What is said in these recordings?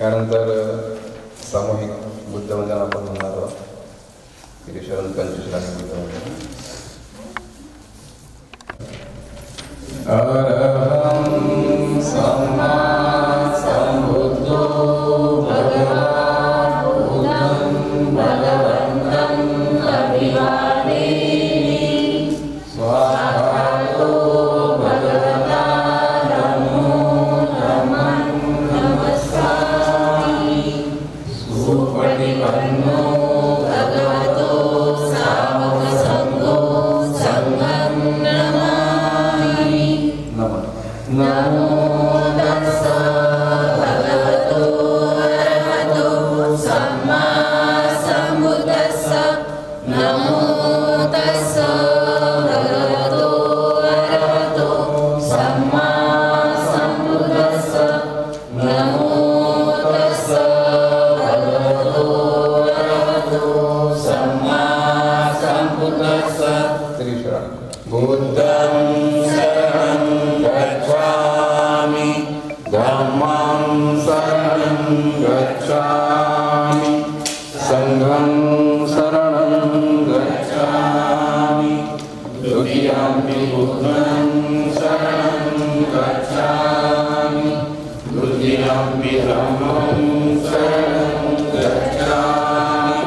त्यानंतर सामूहिक बुद्धवंदन आपण म्हणणार आहोत. गिरीशरण पंचशीलांनी बुद्धवंदन. अरहं सम्मा सम्बुद्धो भगवान् बुद्धं भगवन्तं अभिवादेमि. स्वाहातो भगवता नमो नमः नमस्कारामि. सुपटिपन्नो भगवतो सामगसंघो संघं नमामि. नमो तस्स भगवतो अरहतो सम्मा सम्बुद्धस्स. नमो तस्स भगवतो अरहतो सम्मा सम्बुद्धस्स. नमो तस्स भगवतो अरहतो सम्मा सम्बुद्धस्स. त्रिशरण. बुद्धं शरणं गच्छामि. धम्मं शरणं गच्छामि. संघं शरणं गच्छामि. द्वितीयंपि बुद्धं शरणं गच्छामि. द्वितीयंपि धम्मं शरणं गच्छामि.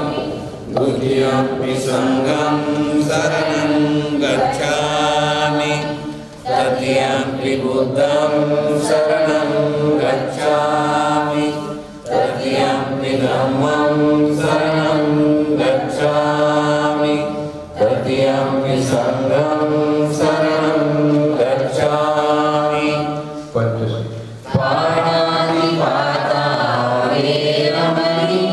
द्वितीयंपि संघं शरणं गच्छामि. तृतीयंपि बुद्धं शरणं गच्छामि. तृतीयंपि धम्मं शरणं गच्छामि. तृतीयंपि संघं शरणं गच्छामि. पंचशील. पाणातिपाता वेरमणि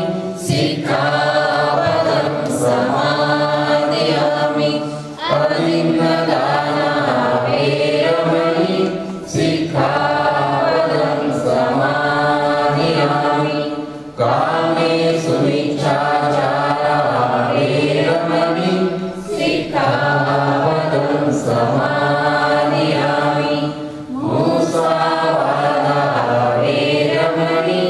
सिक्खापदं समादयामि. अभिन्नदाना वेरमणि सिक्खापदं समादयामि. कामेषु मिच्छाचारा वेरमणि सिक्खापदं समादयामि. मुसावादा वेरमणि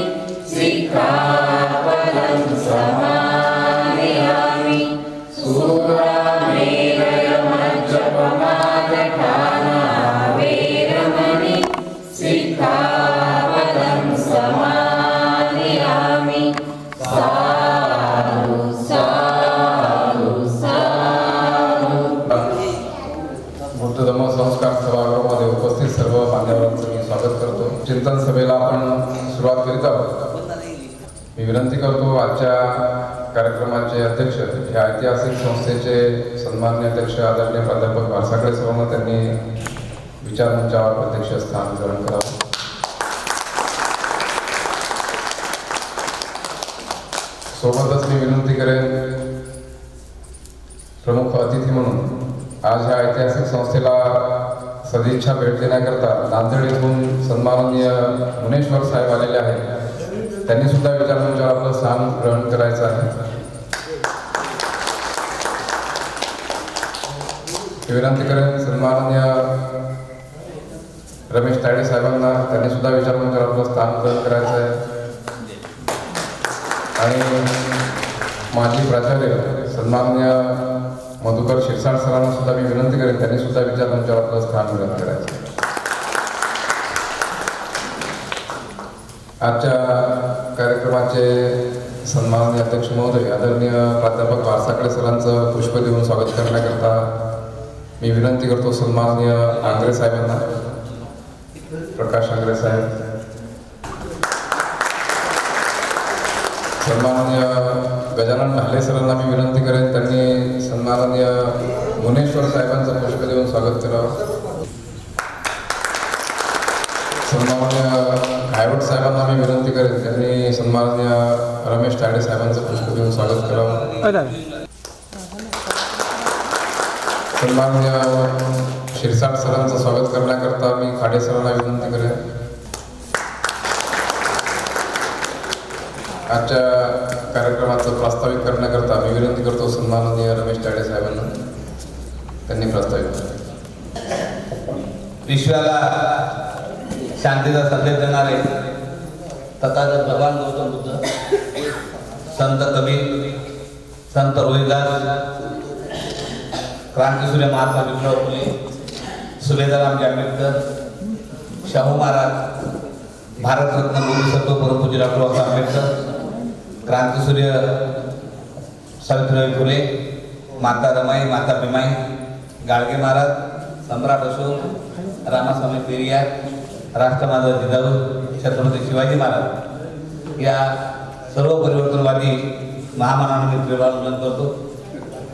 सिक्खापदं समादयामि. सुरामेरयमज्जपमादपाना वेरमणि सिक्खापदं समादयामि. साधु साधु साधु. बुद्ध धम्म संस्कार सभागृहामध्ये उपस्थित सर्व मान्यवरांचं मी स्वागत करतो. चिंतन सभेला आपण सुरुवात करीत आहोत. मी विनंती करतो आजच्या कार्यक्रमाचे अध्यक्ष या ऐतिहासिक संस्थेचे सन्माननीय अध्यक्ष आदरणीय प्राध्यापक वारसाकडे सर्वांना त्यांनी विचार मंचावर अध्यक्ष स्थान ग्रहण करावं. सोबतच मी विनंती करेन प्रमुख अतिथी म्हणून आज ह्या ऐतिहासिक संस्थेला सदिच्छा भेट देण्याकरता नांदेड येथून सन्माननीय मुनेश्वर साहेब आलेले आहेत. त्यांनी सुद्धा विचार मंचावर आपलं स्थान ग्रहण करायचं आहे. विनंती करेन सन्माननीय रमेश तायडे साहेबांना, त्यांनी सुद्धा विचार मंचावर आपलं स्थान ग्रहण करायचं आहे. आणि माजी प्राचार्य सन्माननीय मधुकर शिरसाट सरांना सुद्धा मी विनंती करेन, त्यांनी सुद्धा विचार मंचावर आपलं स्थान ग्रहण करायचं आहे. आजच्या कार्यक्रमाचे सन्माननीय अध्यक्ष महोदय आदरणीय प्राध्यापक वारसाकडे सरांचं पुष्प देऊन स्वागत करण्याकरता मी विनंती करतो सन्माननीय आंग्रे साहेबांना. प्रकाश आंग्रे साहेब. सन्माननीय गजानन ढाले सरांना मी विनंती करेन, त्यांनी सन्माननीय मुनेश्वर साहेबांचं पुष्प देऊन स्वागत करावं. सन्माननीय गायवट साहेबांना मी विनंती करेन, त्यांनी सन्माननीय रमेश तायडे साहेबांचं पुष्प देऊन स्वागत करावं. सन्माननीय शिरसाट सरांचं स्वागत करण्याकरता मी खाडे सरांना विनंती करेन. आजच्या कार्यक्रमाचं प्रास्ताविक करण्याकरता मी विनंती करतो सन्माननीय रमेश तायडे साहेबांना, त्यांनी प्रस्तावित केलं. विश्वाला शांतीचा संदेश देणारे तथागत भगवान गौतम बुद्ध, संत कबीर, संत रोहिदास, क्रांतिसूर्य महात्मा ज्योतिराव फुले, सुभेदार रामजी आंबेडकर, शाहू महाराज, भारतरत्न बोधिसत्व परमपूज्य डॉक्टर बाबासाहेब आंबेडकर, क्रांतिसूर्य सावित्रीबाई फुले, माता रमाई, माता भीमाई, गाडगे महाराज, सम्राट अशोक, रामास्वामी पेरियार, राष्ट्रमाता जिजाऊ, छत्रपती शिवाजी महाराज या सर्व परिवर्तनवादी महामानवांना मी प्रेमानंदन करतो.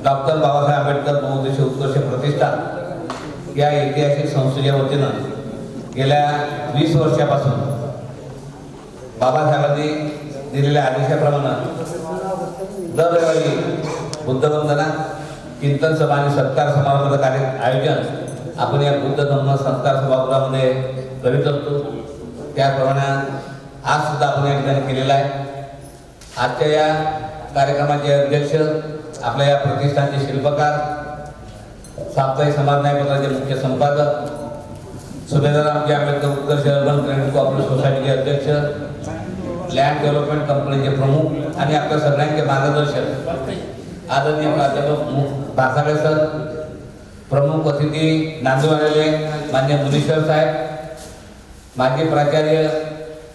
डॉक्टर बाबासाहेब आंबेडकर बहुउद्देशीय उत्कर्ष प्रतिष्ठान या ऐतिहासिक संस्थेच्या वतीनं गेल्या 20 वर्षापासून बाबासाहेबांनी दिलेल्या आदेशाप्रमाणे दर रविवारी बुद्धवंदना, चिंतन सभा आणि सत्कार समारंभाचं आयोजन आपण या बुद्ध धम्म संस्कार सभागृहामध्ये करीत असतो. त्याप्रमाणे आज सुद्धा आपण या ठिकाणी केलेला आहे. आजच्या या कार्यक्रमाचे अध्यक्ष, आपल्या या प्रतिष्ठानचे शिल्पकार, साप्ताहिक समाज न्यायपत्राचे मुख्य संपादक, सुभेदार रामजी आंबेडकर उत्कर्ष अर्बन क्रेडिट कोऑपरेटिव्ह सोसायटीचे अध्यक्ष, लँड डेव्हलपमेंट कंपनीचे प्रमुख आणि आपल्या सगळ्यांचे मार्गदर्शक आदरणीय प्राध्यापक भासाळे सर, प्रमुख अतिथी नांदूर आलेले मान्य मुनीश्वर साहेब, माजी प्राचार्य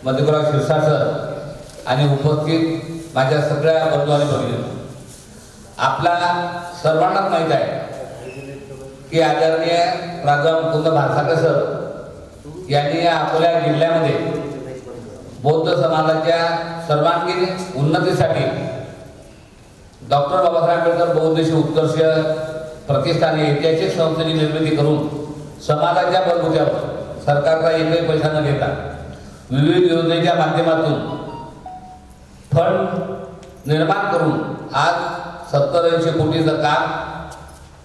मधुकरराव शिरसाट सर आणि उपस्थित माझ्या सगळ्या बंधू आणि भगिनी, आपला सर्वांनाच माहीत आहे की आदरणीय प्राध्यापक मुकुंद भासाळे सर यांनी आपल्या जिल्ह्यामध्ये बौद्ध समाजाच्या सर्वांगीण उन्नतीसाठी डॉक्टर बाबासाहेब आंबेडकर बहुउद्देशीय उत्कर्ष प्रतिष्ठान ऐतिहासिक संस्थेची निर्मिती करून समाजाच्या बलबुत्यावर सरकारचा एकही पैसा न घेता विविध योजनेच्या माध्यमातून फंड निर्माण करून आज 70-80 कोटीचं काम,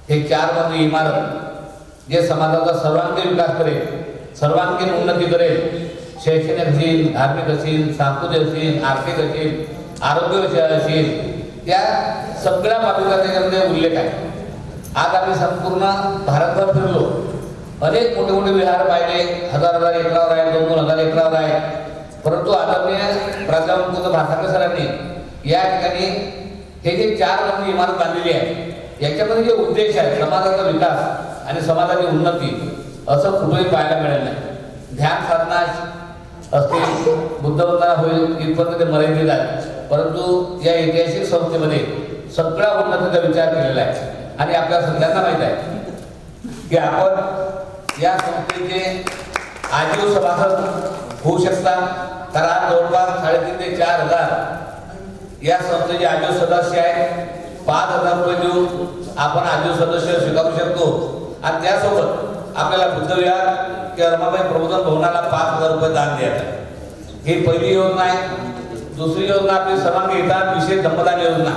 हे 4 मजली इमारत जे समाजाचा सर्वांगीण विकास करेल, सर्वांगीण उन्नती करेल, शैक्षणिक असेल, धार्मिक असेल, सांस्कृतिक असेल, आर्थिक असेल, आरोग्य विषय असेल, त्या सगळ्या बाबीचा त्याच्यामध्ये उल्लेख आहे. आज आम्ही संपूर्ण भारतभर फिरलो, अनेक मोठे मोठे विहार पाहिले, 1000 एकरावर आहे, 2,000 एकरावर आहे. परंतु आदरणीय प्राध्यापक मुकुंद भासाळे सरांनी या ठिकाणी हे जे 4 मजली इमारत बांधलेली आहे, याच्यामध्ये जे उद्देश आहे समाजाचा विकास आणि समाजाची उन्नती, असं कुठेही पाहायला मिळेल नाही. ध्यान साधना असतील, बुद्धवंदना होईल इथपर्यंत ते मर्यादित आहे. परंतु या ऐतिहासिक संस्थेमध्ये सगळ्या उन्नतीचा विचार केलेला आहे. आणि आपल्या सगळ्यांना माहीत आहे की आपण या संस्थेचे आजीव सभासद होऊ शकतात. कारण आज जवळपास 3,500 ते 4,000 या संस्थेचे आजीव सदस्य आहेत. 5,000 रुपये देऊन आपण आजीव सदस्य स्वीकारू शकतो. आणि त्यासोबत आपल्याला बुद्धविहार किंवा रमाबाई प्रबोधन भवनाला 5,000 रुपये दान द्यायचं. ही पहिली योजना आहे. दुसरी योजना आपली सर्वांगी हितात विशेष धम्मदान योजना.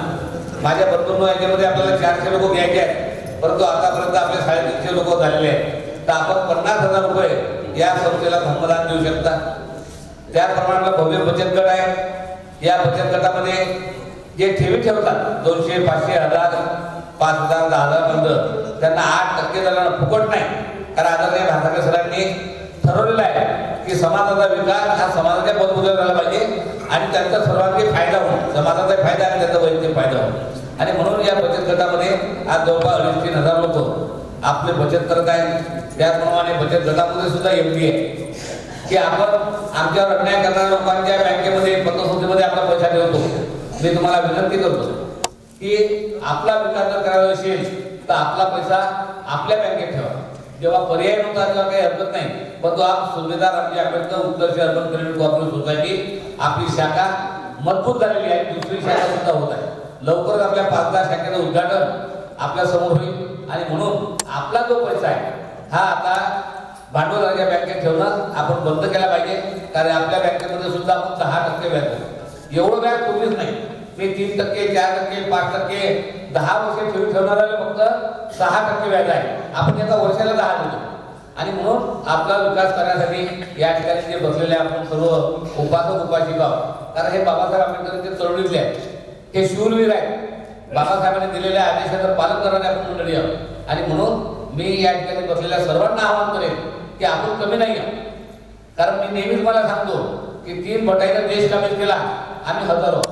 माझ्या बंधूंनो, याच्यामध्ये आपल्याला 400 लोक घ्यायचे आहेत, परंतु आतापर्यंत आपले 350 लोक झालेले आहेत. तर आपण 50,000 रुपये या संस्थेला धम्मदान देऊ शकता. त्याप्रमाणे भव्य बचत गट आहे. या बचत गटामध्ये जे ठेवी ठेवतात 200, 500, 1000, 5,000, 10,000 पर्यंत, त्यांना 8% दरानं फुकट नाही. कारण आदरणीय भासाळे सरांनी ठरवलेलं आहे की समाजाचा विकास हा समाजाच्या बलबुत्यावर झाला पाहिजे आणि त्यांचा सर्वांगीण फायदा होईल, समाजाचा फायदा आणि त्याचा वैयक्तिक फायदा होईल. आणि म्हणून या बचत गटामध्ये आज जवळपास 2,500-3,000 लोक आपले बचत करत आहेत. त्याचप्रमाणे बचत गटामध्ये सुद्धा एफडी आहे की आपण आमच्यावर अन्याय करणाऱ्या लोकांच्या बँकेमध्ये, पतसंस्थेमध्ये आपला पैसा ठेवतो. मी तुम्हाला विनंती करतो की आपला विकास जर करायचा असेल तर आपला पैसा आपल्या बँकेत ठेवा. जेव्हा पर्याय नव्हता तेव्हा काही हरकत नाही, परंतु आज सुभेदार रामजी आंबेडकर उत्कर्ष अर्बन क्रेडिट कोऑपरेटिव्ह सोसायटी आपली शाखा मजबूत झालेली आहे. दुसरी शाखा सुद्धा होत आहे. लवकरच आपल्या 5-10 शाखेचं उद्घाटन आपल्या समोर होईल. आणि म्हणून आपला जो पैसा आहे हा आता भांडवलाच्या बँकेत ठेवणं आपण बंद केला पाहिजे. कारण आपल्या बँकेमध्ये सुद्धा आपण 10% व्याज देतो. एवढं व्याज कोणीच नाही. मी 3%, 4%, 5%, 10 वर्ष ठेवणाऱ्याला फक्त 6% व्याज आहे. आपण एका वर्षाला 10 देतो. आणि म्हणून आपला विकास करण्यासाठी या ठिकाणी जे बसलेले आपण सर्व उपासक उपासिका, कारण हे बाबासाहेब आंबेडकरांचे चळवळीतले आहेत, हे शूरवीर आहेत. बाबासाहेबांनी दिलेल्या आदेशाचं पालन करणारे आपण मंडळी आहोत. आणि म्हणून मी या ठिकाणी बसलेल्या सर्वांना आवाहन करेन की आपण कमी नाही आहोत. कारण मी नेहमीच मला सांगतो की 3 पटाईनं देश काबीज केला, आम्ही हजारो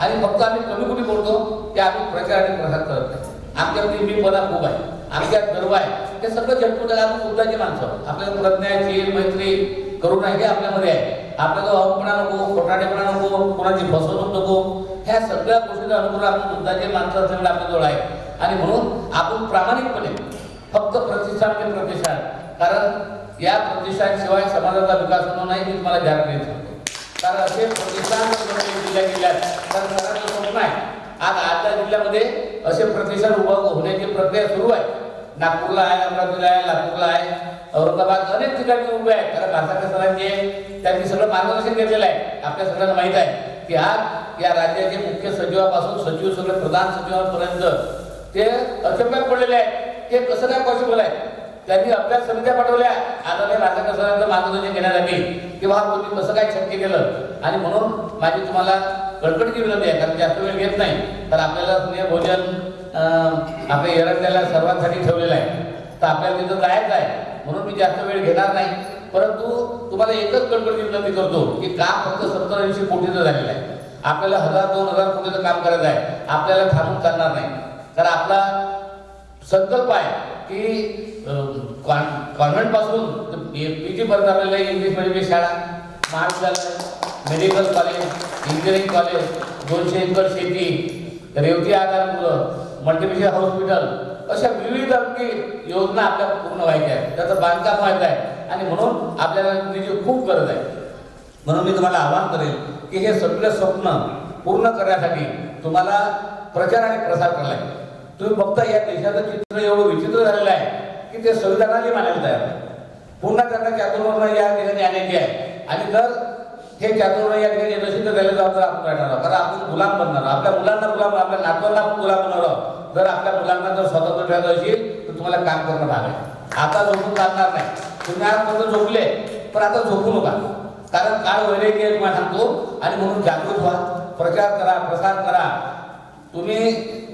आणि फक्त आम्ही कमी कुठे बोलतो की आम्ही प्रचार आणि प्रसार करत नाही. आमच्यामध्ये मीपणा खूप आहे, आमच्यात गर्व आहे. हे सगळं झटकून आपण मुद्दाची माणसं, आपल्याला प्रज्ञा, शील, मैत्री, करुणा हे आपल्यामध्ये आहे. आपल्याला अहमपणा नको, खोटाडेपणा नको, कोणाची फसवणूक नको. ह्या सगळ्या गोष्टीचा अनुभव आपण मुद्दाचे माणसं असल्यामुळे आपल्याजवळ आहे. आणि म्हणून आपण प्रामाणिकपणे फक्त प्रतिष्ठान आणि प्रतिष्ठान, कारण या प्रतिष्ठानशिवाय समाजाचा विकास होणार नाही, मी तुम्हाला गॅरंटी देतो. कारण असे प्रतिष्ठान जिल्ह्यात गेल्यात तर सगळ्यांचं स्वप्न आहे. आज आजच्या जिल्ह्यामध्ये असे प्रतिष्ठान उभं होण्याची प्रक्रिया सुरू आहे. नागपूरला आहे, अमरावतीला आहे, लातूरला आहे, औरंगाबाद अनेक ठिकाणी उभे आहेत. कारण भाषाच्या सरांनी त्यांनी सगळं मार्गदर्शन घेतलेलं आहे. आपल्या सगळ्यांना माहीत आहे की आज या राज्याचे मुख्य सचिवापासून सचिव सगळे प्रधान सचिवांपर्यंत ते अचंब्यात पडलेले आहेत. ते कसं काय पॉसिबल आहे? त्यांनी अभ्यास समित्या पाठवल्या आदरणीय भाषाच्या सरांचं मार्गदर्शन घेण्यासाठी की बा तुम्ही कसं काय शक्य केलं. आणि म्हणून माझी तुम्हाला कळकळीची विनंती आहे, कारण जास्त वेळ घेत नाही. तर आपल्याला स्नेह भोजन आपल्या एरंड्याला सर्वांसाठी ठेवलेलं आहे, तर आपल्याला तिथं जायचं आहे. म्हणून मी जास्त वेळ घेणार नाही. परंतु तुम्हाला एकच कळकळीची विनंती करतो की काम फक्त 70-80 कोटीचं झालेलं आहे. आपल्याला 1000-2000 कोटीचं काम करायचं आहे. आपल्याला थांबून चालणार नाही. तर आपला संकल्प आहे की कॉन्व्हेंट पासून PG पर्यंत आपल्याला इंग्लिश मिडियम शाळा, महाविद्यालय, medical college, engineering college, 200 acre शेती, रेवती आधारगृह, मल्टीस्पेशालिटी हॉस्पिटल, अशा विविध योजना आपल्या पूर्ण व्हायच्या आहेत. त्याचं बांधकाम व्हायचं आहे आणि म्हणून आपल्याला निधीची खूप गरज आहे. म्हणून मी तुम्हाला आवाहन करेन की हे सगळे स्वप्न पूर्ण करण्यासाठी तुम्हाला प्रचार आणि प्रसार करायला आहे. तुम्ही बघता या देशाचं चित्र एवढं विचित्र झालेलं आहे की ते संविधानाने मानायला तयार आहे. पुन्हा त्यांना चातुर्वर्ण या ठिकाणी आणायचे आहे. आणि जर हे चातुर्वर्ण या ठिकाणी नशित झाले तर आपण राहणार आहोत. कारण आपण गुलाम बनणार आहोत. आपल्या मुलांना गुलाम, आपल्या नातवांना आपण गुलाम बनणार आहोत. जर आपल्या मुलांना जर स्वातंत्र्य ठेवायचं असेल तर तुम्हाला काम करणं भाग आहे. आता झोपून चालणार नाही. तुम्ही आजपर्यंत झोपले पण आता झोपू नका, कारण काळ वैराग्य आहे तुम्हाला सांगतो. आणि म्हणून जागृत व्हा, प्रचार करा, प्रसार करा. तुम्ही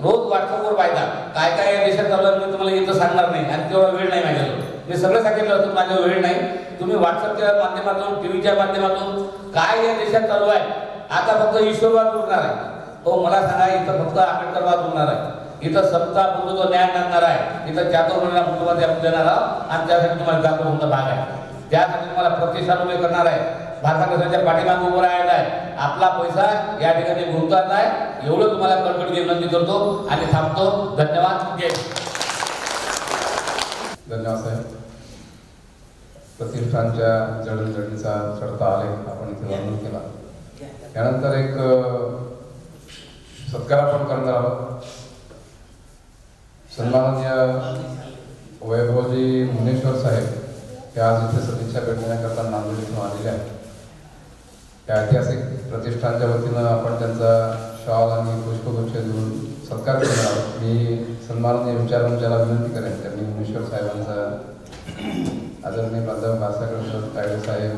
रोज व्हॉट्सअपवर पाहिजे काय काय या देशात चालू आहे. मी तुम्हाला इथं सांगणार नाही आणि तेवढा वेळ नाही माझ्याजवळ. मी सगळं सांगितलं असतं, माझ्यावर वेळ नाही. तुम्ही व्हॉट्सअपच्या माध्यमातून, टीव्हीच्या माध्यमातून काय या देशात चालू आहे. आता फक्त ईश्वरवाद उरणार आहे. हो मला सांगा, इथं फक्त आंबेडकरवाद उरणार आहे. इथं समता बंधुत्व न्याय आणणार आहे. इथं चातुर्वर्ण्याला मुख्यमंत्री आपण देणार आहोत आणि त्यासाठी तुम्हाला जागरूक होणं भाग आहे. त्यासाठी तुम्हाला प्रतिष्ठान उभे करणार आहे. भारताच्या पाठीमागे उभं राहायचं आहे. आपला पैसा या ठिकाणी गुंतवायचा आहे. एवढं तुम्हाला कळकळीची विनंती करतो आणि थांबतो. धन्यवाद. जय. धन्यवाद साहेब. प्रतिष्ठानच्या जडणघडणीचा चढता आलेख आपण इथे वर्णन केला. यानंतर एक सत्कार आपण करणार आहोत. सन्माननीय वैभवजी मुनेश्वर साहेब हे आज इथे सदिच्छा भेट देण्याकरता नांदेड इथून आलेले आहेत. या ऐतिहासिक प्रतिष्ठानच्या वतीनं आपण त्यांचा शॉल आणि पुष्पगुच्छ देऊन सत्कार करणार आहोत. मी सन्माननीय विचारमंचाला विनंती करेन त्यांनी मुनेश्वर साहेबांचा आदरणीय प्राध्यापक भासाकर सर, कायडे साहेब,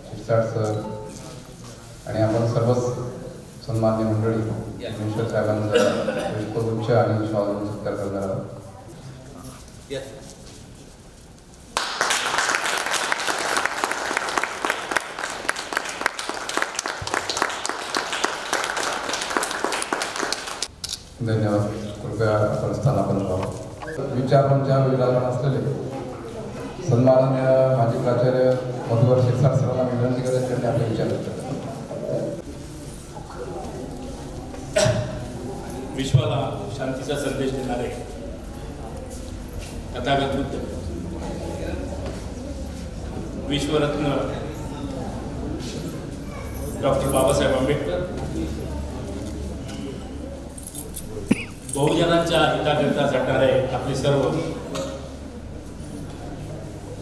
शिरसाट सर आणि आपण सर्वच सन्मान्य मंडळी मुनेश्वर साहेबांचा पुष्पगुच्छ आणि शॉल देऊन सत्कार करणार आहोत. धन्यवाद. कृपया आपण स्थानापन्न व्हावं. विचारमंचावर विराजमान असलेले सन्माननीय माजी प्राचार्य मधुकर शिरसाट सरांना विनंती करेन त्यांनी आपले विचार व्यक्त करावे. विश्वाला शांतीचा संदेश देणारे तथागत बुद्ध, विश्वरत्न डॉक्टर बाबासाहेब आंबेडकर, बहुजनांच्या हिताकरिता झटणारे आपले सर्व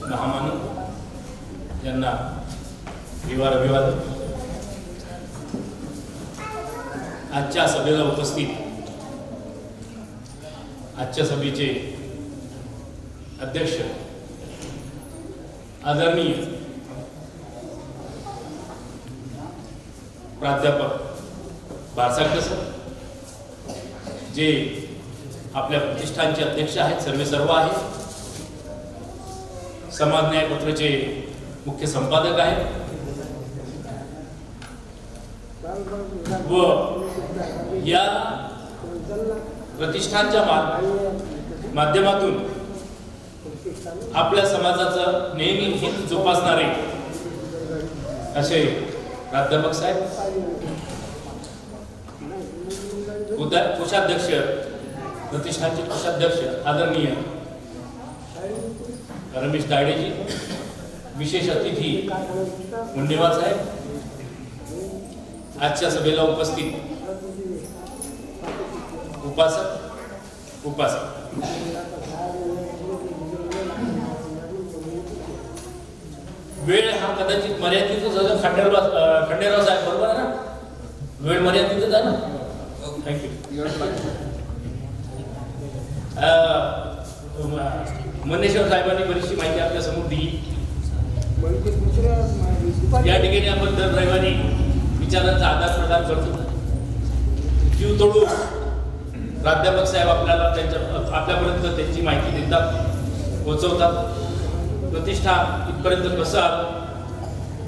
महामानव यांना विवार अभिवादन. आजच्या सभेला उपस्थित आजच्या सभेचे अध्यक्ष आदरणीय प्राध्यापक बारसाकर सर, जे आपल्या प्रतिष्ठानचे अध्यक्ष आहेत, सर्व आहेत, समाज न्याय पत्रचे मुख्य संपादक आहेत, व या प्रतिष्ठानच्या माध्यमातून आपल्या समाजाचं नेहमी हित जोपासणारे असे प्राध्यापक साहेब, कोषाध्यक्ष, प्रतिष्ठानचे कोषाध्यक्ष आदरणीय रमेश दायडेजी, विशेष अतिथी मुंडेवार साहेब, आजच्या सभेला उपस्थित उपासक वेळ हा कदाचित मर्यादितच आहे. खंडेराव साहेब बरोबर आहे ना, वेळ मर्यादितच आहे ना. थँक्यू. मनेश्वर साहेबांनी बरीचशी माहिती आपल्या समोर दिली. या ठिकाणी आपण दर रविवारी विचारांचा आदान प्रदान करतो. जीव तोडू प्राध्यापक साहेब आपल्याला आपल्यापर्यंत त्यांची माहिती देतात, पोहोचवतात. प्रतिष्ठा इथपर्यंत कसं आलं,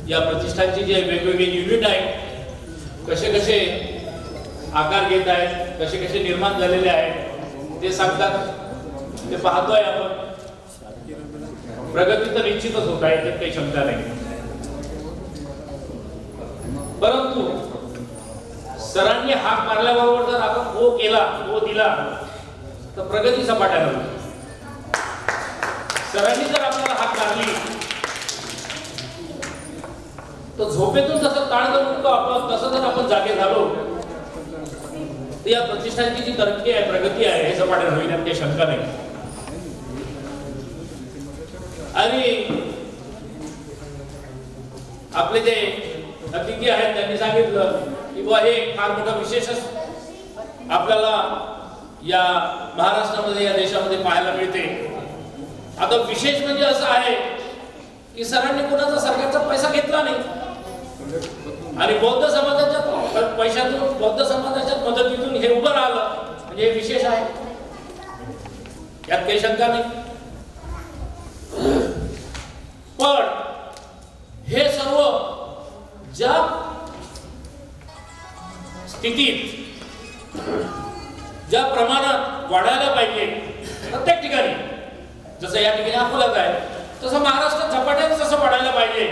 या प्रतिष्ठानचे जे वेगवेगळे युनिट आहेत कसे कसे आकार घेत आहेत, कसे कसे निर्माण झालेले आहेत ते सांगतात. ते पाहतोय आपण. प्रगती तर निश्चितच होत आहे, त्यात काही शंका नाही. परंतु सरांनी हाक मारल्याबरोबर जर आपण ओ केला, ओ दिला तर प्रगती सपाट्यानं होईल. सरांनी जर आपल्याला हाक मारली तर झोपेतून जसं ताण जर उठतो आपण, तसं जर आपण जागे झालो तर या प्रतिष्ठानची जी तरक्की आहे, प्रगती आहे, हे सपाट्यानं होईल, यात काही शंका नाही. आणि आपले जे अतिथी आहेत त्यांनी सांगितलं की बुवा हे फार मोठा विशेषच आपल्याला या महाराष्ट्रामध्ये, या देशामध्ये पाहायला मिळते. आता विशेष म्हणजे असं आहे की सरांनी कोणाचा सरकारचा पैसा घेतला नाही आणि बौद्ध समाजाच्या पैशातून, बौद्ध समाजाच्या मदतीतून हे उभं राहिलं, म्हणजे हे विशेष आहे, यात काही शंका नाही. पण हे सर्व ज्या स्थितीत, ज्या प्रमाणात वाढायला पाहिजे प्रत्येक ठिकाणी, जसं या ठिकाणी अकोल्यात आहे तसं महाराष्ट्रात झपाट्याने जसं वाढायला पाहिजे,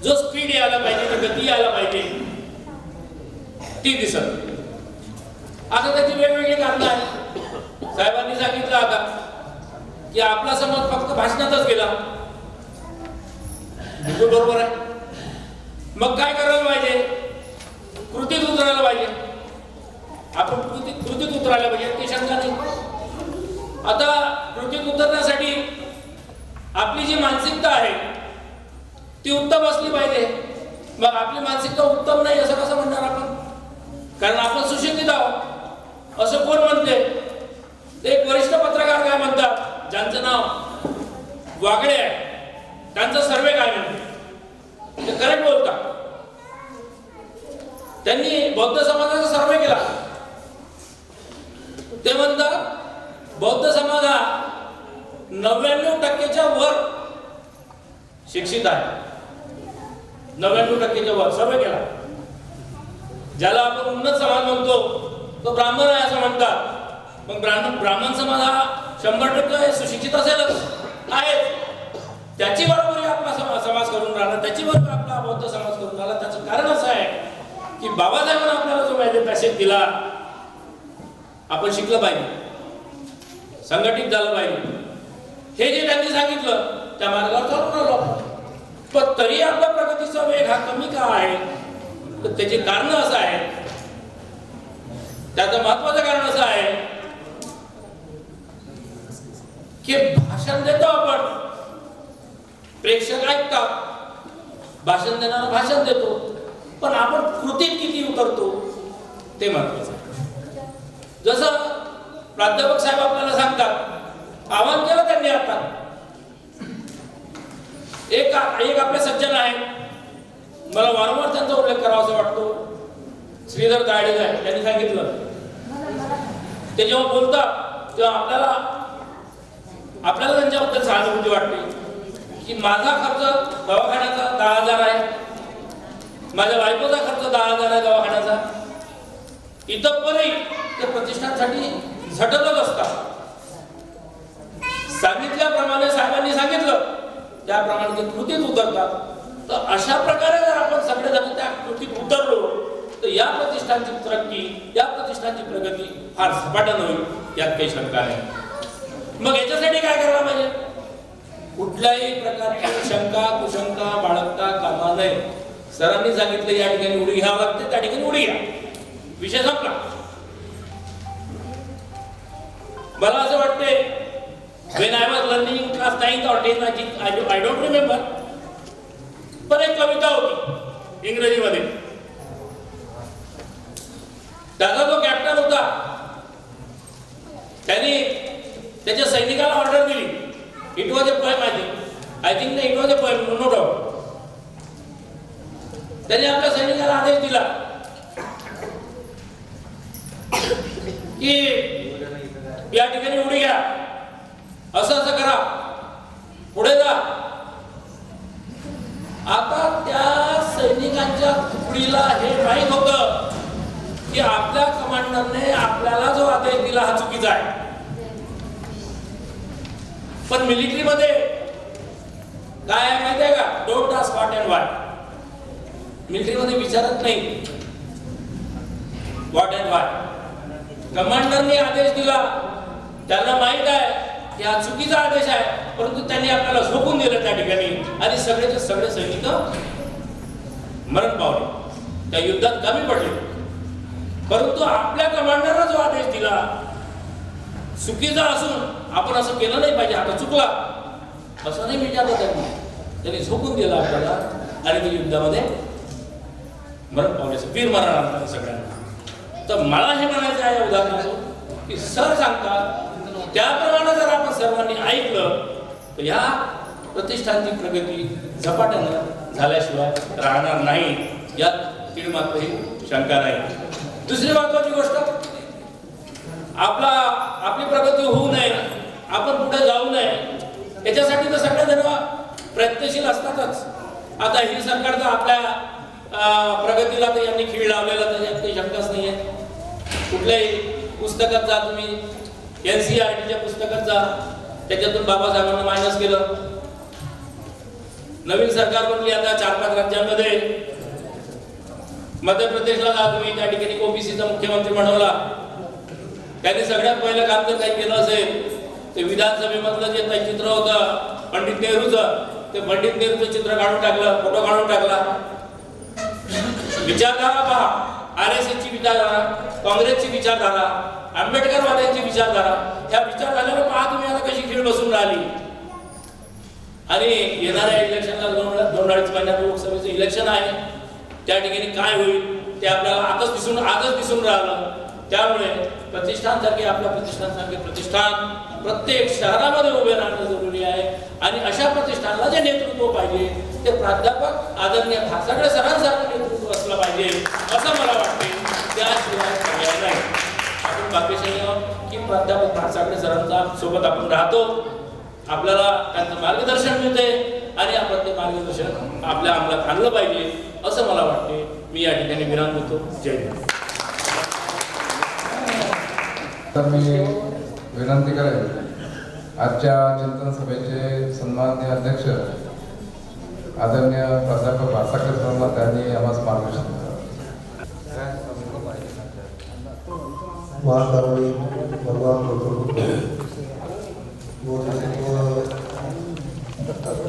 जो स्पीड यायला पाहिजे, ती गती यायला पाहिजे, ती दिसत. आता त्याची वेगवेगळी कारणं आहेत. साहेबांनी सांगितलं आता की आपला समाज फक्त भाषणातच गेला. बिलकुल बरोबर आहे. मग काय करायला पाहिजे? कृतीत उतरायला पाहिजे. आपण कृतीत उतरायला पाहिजे, ती शंका नाही. आता कृतीत उतरण्यासाठी आपली जी मानसिकता आहे ती उत्तम असली पाहिजे. मग आपली मानसिकता उत्तम नाही असं कसं म्हणणार आपण? कारण आपण सुशिक्षित आहोत असं कोण म्हणते? एक वरिष्ठ पत्रकार काय म्हणतात, ज्यांचं नाव वागडे आहे, त्यांचा सर्वे काय म्हणते, ते करेक्ट बोलतात. त्यांनी बौद्ध समाजाचा सर्वे केला. ते म्हणतात बौद्ध समाज हा 99% वर शिक्षित आहे. 99% वर सर्वे केला. ज्याला आपण उन्नत समाज म्हणतो तो ब्राह्मण आहे असं म्हणतात. मग ब्राह्मण समाज हा 100% सुशिक्षित असेलच आहे. त्याची बरोबरी आपला समाज करून राहिला, त्याची बरोबर आपला बौद्ध समाज करून राहिला. त्याचं कारण असं आहे की बाबासाहेबांनी आपल्याला जो पॅसेज दिला, आपण शिकलं पाहिजे, संघटित झालं पाहिजे. हे जे त्यांनी सांगितलं त्या मार्गावर चालून राहिलो. पण तरी आपल्या प्रगतीचा वेग हा कमी का आहे? तर त्याची कारण असं आहे, त्याचं महत्वाचं कारण असं आहे की भाषण देतो आपण, प्रेक्षक ऐकतात, भाषण देणारा भाषण देतो, पण आपण कृतीत किती उतरतो ते महत्वाचं आहे. जसं प्राध्यापक साहेब आपल्याला सांगतात, आवाहन केलं त्यांनी. आता एक आपले सज्जन आहेत, मला वारंवार त्यांचा उल्लेख करावा असं वाटतो, श्रीधर दायडे साहेब. त्यांनी सांगितलं, ते जेव्हा बोलतात तेव्हा आपल्याला त्यांच्याबद्दल सहानुभूती वाटते की माझा खर्च दवाखान्याचा 10,000 आहे, माझ्या बायकोचा खर्च 10,000 आहे दवाखान्याचा. इतरही ते प्रतिष्ठानसाठी झटतच असतात. सांगितल्याप्रमाणे साहेबांनी सांगितलं त्याप्रमाणे ते कृतीत उतरतात. तर अशा प्रकारे जर आपण सगळेजण त्या कृतीत उतरलो तर या प्रतिष्ठानची तरक्की, या प्रतिष्ठानची प्रगती फार झपाट्यानं होईल, यात काही शंका नाही. मग याच्यासाठी काय करायला पाहिजे? कुठल्याही प्रकारची शंका कुशंका बाळगता कामा नये. सरांनी सांगितलं या ठिकाणी उडी घ्यावं लागते, त्या ठिकाणी उडी घ्या, विषय संपला. मला असं वाटते when I was learning in class 9th or 10th, I don't remember, पण एक कविता होती इंग्रजीमध्ये. त्याचा जो कॅप्टन होता त्यांनी त्याच्या सैनिकाला ऑर्डर दिली. It was a poem, I think it was a poem, no doubt. त्यांनी आपल्या सैनिकाला आदेश दिला की या ठिकाणी उडी घ्या, असं असं करा, पुढे जा. आता त्या सैनिकांच्या तुकडीला हे माहीत होतं की आपल्या कमांडरने आपल्याला जो आदेश दिला हा चुकीचा आहे. पण मिलिटरीमध्ये काय आहे माहिती आहे का? डोंट आस्क व्हॉट अँड व्हाय. मिलिटरीमध्ये विचारत नाही व्हॉट अँड व्हाय. कमांडरने आदेश दिला, त्यांना माहित आहे की हा चुकीचा आदेश आहे, परंतु त्यांनी आपल्याला झोपून दिलं त्या ठिकाणी आणि सगळेचे सगळे सैनिक मरण पावले, त्या युद्धात कमी पडले. परंतु आपल्या कमांडरने जो आदेश दिला चुकीचा असून आपण असं केलं नाही पाहिजे, आता चुकला असं नाही विचारलं त्यांनी झोपून दिलं आपल्याला आणि ते युद्धामध्ये मरण पावले, वीर मरण आणलं सगळ्यांना. तर मला हे म्हणायचं आहे उदाहरणार्थ की सर सांगतात त्याप्रमाणे जर आपण सर्वांनी ऐकलं तर ह्या प्रतिष्ठानची प्रगती झपाट्यानं झाल्याशिवाय राहणार नाही, यात तीळ मात्रही शंका नाही. दुसरी महत्वाची गोष्ट, आपली प्रगती होऊ नये, आपण पुढे जाऊ नये, याच्यासाठी तर सगळे जण प्रयत्नशील असतातच. आता ही सरकार तर आपल्या प्रगतीला तर यांनी खीळ लावलेला, त्याच्यात काही शंकाच नाहीये. कुठल्याही पुस्तकात जा तुम्ही, NCERTच्या पुस्तकात जा, त्याच्यातून बाबासाहेबांना मायनस केलं. नवीन सरकार बनली आता 4-5 राज्यांमध्ये. मध्य प्रदेशला जा तुम्ही, त्या ठिकाणी ओबीसीचा मुख्यमंत्री बनवला. त्यांनी सगळ्यात पहिलं काम जर काही केलं असेल ते विधानसभेमधलं जे काही चित्र होतं पंडित नेहरूचं, ते पंडित नेहरूचं चित्र काढून टाकलं, फोटो काढून टाकला. विचारधारा पहा, RSSची विचारधारा, काँग्रेसची विचारधारा, आंबेडकरवाद्यांची विचारधारा, ह्या विचारधारेला पहा तुम्ही आता कशी खीळ बसून राहिली. आणि येणाऱ्या इलेक्शनला 2-2.5 महिन्यात लोकसभेचं इलेक्शन आहे, त्या ठिकाणी काय होईल ते आपल्याला आजच दिसून राहिलं. त्यामुळे प्रतिष्ठानसारखे आपल्या प्रतिष्ठानसारखे प्रतिष्ठान प्रत्येक शहरामध्ये उभे राहणं जरुरी आहे. आणि अशा प्रतिष्ठानला जे नेतृत्व पाहिजे ते प्राध्यापक आदरणीय ठाकरे सरांसारखं नेतृत्व असलं पाहिजे असं मला वाटते. त्याशिवाय पर्याय नाही. आपण भाग्यशाली आहोत की प्राध्यापक ठाकरे सरांचा सोबत आपण राहतो, आपल्याला त्यांचं मार्गदर्शन मिळते आणि आपण ते मार्गदर्शन आपल्या अंमलात आणलं पाहिजे असं मला वाटते. मी या ठिकाणी विराम देतो. जय हिंद. तर मी विनंती करेन आजच्या चिंतन सभेचे सन्माननीय अध्यक्ष आदरणीय प्राध्यापक भासाकर सरांना त्यांनी आम्हाला मार्गदर्शन महाकारुणी भगवान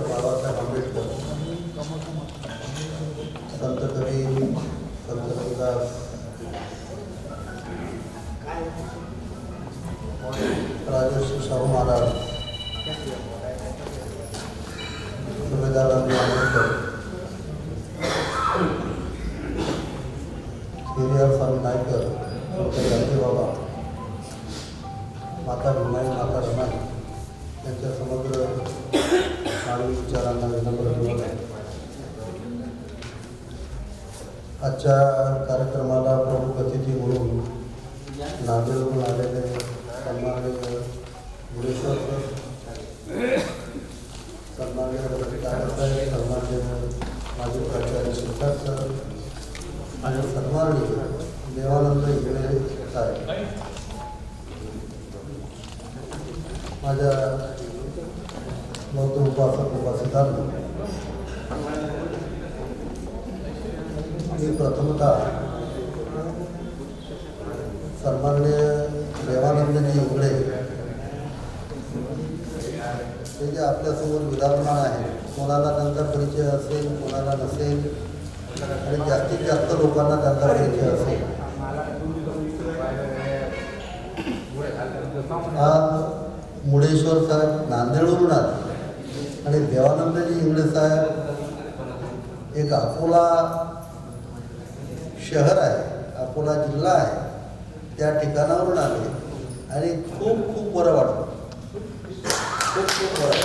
बाबासाहेब आंबेडकर, संत कवी, संत रविदास, राजर्षी शाहू महाराज, सुभेदार आंबेडकर, हिरियर स्वामी नायकर, गांधी बाबा, माता भीमाई, माता रमाई यांच्या समग्र मानवी विचारांना विनम्र विनोद आहे. आजच्या कार्यक्रमाला प्रमुख अतिथी म्हणून नांदेडहून आलेले सन्माननीय गुडेश्वर सर, सन्माननीय कार्यकर्ते, सन्माननीय माजी प्राचार्य शिक्षक सर, सन्माननीय देवानंद इंगळे साहेब, माझ्या बौद्ध उपासकांना मी प्रथमतः सन्माननीय देवानंदजी इंगळे हे जे आपल्यासमोर विराजमान आहे, कोणाला त्यांचा परिचय असेल, कोणाला नसेल, आणि जास्तीत जास्त लोकांना त्यांचा परिचय असेल. आज मुडेश्वर साहेब नांदेडवरून आले आणि देवानंदजी इंगळे साहेब एक अकोला शहर आहे, अकोला जिल्हा आहे, त्या ठिकाणावरून आले आणि खूप खूप बरं वाटलं. खूप बरं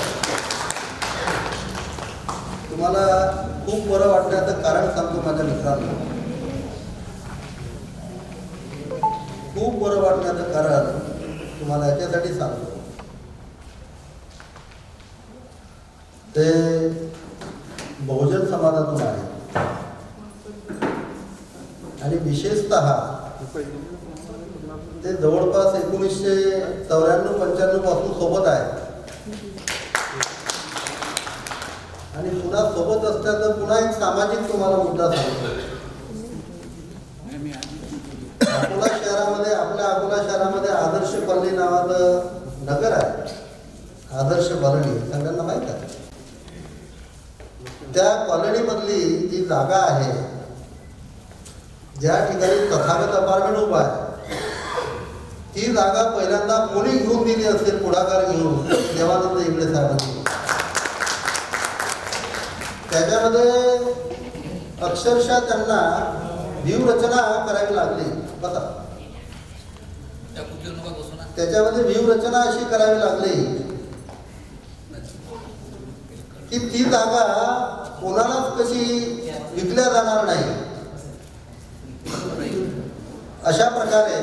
तुम्हाला खूप बरं वाटण्याचं कारण सांगतो माझ्या मित्रांना. खूप बरं वाटण्याचं कारण तुम्हाला याच्यासाठी सांगतो. ते बहुजन समाजातून आहे आणि विशेषतः ते जवळपास 1994-95 पासून सोबत आहे आणि पुन्हा सोबत असल्याचं पुन्हा एक सामाजिक तुम्हाला मुद्दा सांगतो. अकोला शहरामध्ये, आपल्या अकोला शहरामध्ये आदर्श कॉलनी नावाचं नगर आहे. आदर्श कॉलनी सगळ्यांना माहीत आहे. त्या कॉलनीमधली जी जागा आहे, ज्या ठिकाणी तथागत अपार्टमेंट उभा आहे, ती जागा पहिल्यांदा कोणी घेऊन दिली असेल, पुढाकार घेऊन देवानंद इंगळे साहेबांनी. त्याच्यामध्ये अक्षरशः त्यांना व्यूहरचना करावी लागली. बघा, त्याच्यामध्ये व्यूहरचना अशी करावी लागली की ती जागा कोणालाच कशी विकल्या जाणार नाही, अशा प्रकारे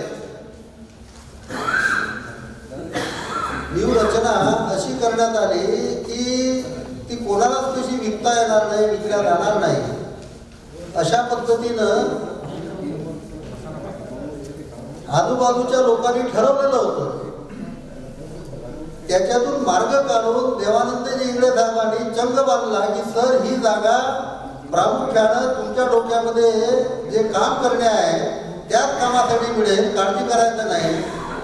व्यूहरचना अशी करण्यात आली की ती कोणालाच कशी विकता येणार नाही, विकल्या जाणार नाही. अशा पद्धतीनं आजूबाजूच्या लोकांनी ठरवलेलं होतं. त्याच्यातून मार्ग काढून देवानंदजी इंगळे साहेबांनी चंग बांधला की सर, ही जागा प्रामुख्यानं तुमच्या डोक्यामध्ये जे काम करणे आहे त्याच कामासाठी मिळेल, काळजी करायचं नाही.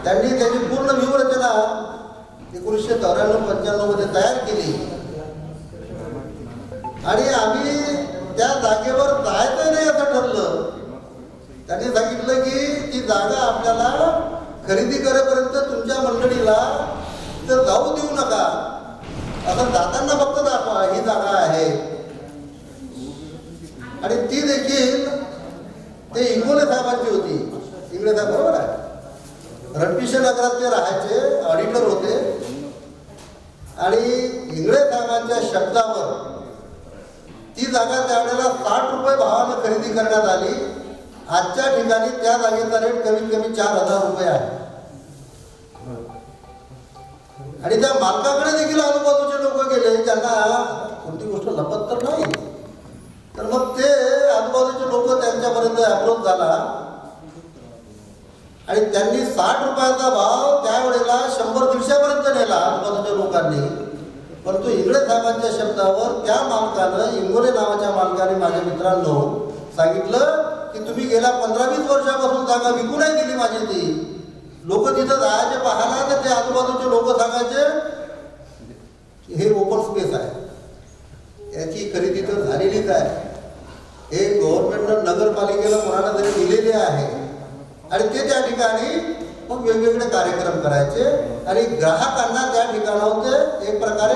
त्यांनी त्याची पूर्ण व्यूहरचना 1994-95 मध्ये तयार केली आणि आम्ही त्या जागेवर जायचं नाही असं ठरलं. त्यांनी सांगितलं की ती जागा आपल्याला खरेदी करेपर्यंत तुमच्या मंडळीला तर जाऊ देऊ नका, असं जाताना फक्त दाखवा ही जागा आहे. आणि ती देखील ते इंगोले साहेबांची होती. इंगळे साहेब बरोबर आहे, रणपिसे नगरात ते राहायचे, ऑडिटर होते. आणि इंगळे साहेबांच्या शब्दावर ती जागा त्यावेळेला 60 रुपये भावानं खरेदी करण्यात आली. आजच्या ठिकाणी त्या जागेचा रेट कमीत कमी 4000 रुपये आहे. आणि त्या मालकाकडे देखील आजूबाजूचे लोक गेले, ज्यांना कोणती गोष्ट लपत तर नाही. तर मग ते आजूबाजूचे लोक त्यांच्यापर्यंत अप्रोच झाला आणि त्यांनी 60 रुपयाचा भाव त्यावेळेला 100-150 पर्यंत नेला आजूबाजूच्या लोकांनी. परंतु इंगळे साहेबांच्या शब्दावर त्या मालकानं, इंगोले नावाच्या मालकाने माझ्या मित्रांनो सांगितलं की तुम्ही गेल्या 15-20 वर्षापासून जागा विकू नाही दिली माझी. ती लोक तिथं जायचे पाहायला, तर ते आजूबाजूचे लोक सांगायचे हे ओपन स्पेस आहे, याची खरेदी तर झालेलीच आहे, हे गव्हर्नमेंटनं नगरपालिकेला कोणाला तरी दिलेले आहे. आणि ते त्या ठिकाणी मग वेगवेगळे कार्यक्रम करायचे आणि ग्राहकांना त्या ठिकाणावर ते एक प्रकारे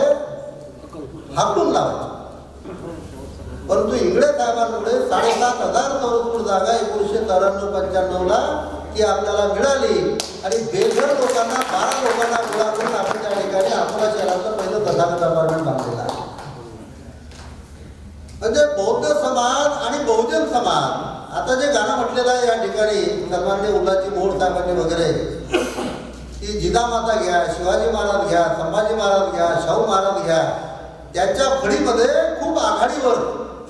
हाकलून लावायचे. परंतु इंगळे साहेबांमुळे 7500 चौरस फूट जागा 1994-95 ती आपल्याला मिळाली आणि बेघर लोकांना, 12 लोकांना गोळा करून आपण त्या ठिकाणी अकोला शहराचं पहिलं तथागत अपार्टमेंट बांधलेलं आहे. म्हणजे बौद्ध समाज आणि बहुजन समाज, आता जे गाणं म्हटलेलं आहे या ठिकाणी सन्माननीय उल्हाजी मोहोळ साहेबांनी वगैरे, की जिजामाता घ्या, शिवाजी महाराज घ्या, संभाजी महाराज घ्या, शाहू महाराज घ्या, त्यांच्या फळीमध्ये खूप आघाडीवर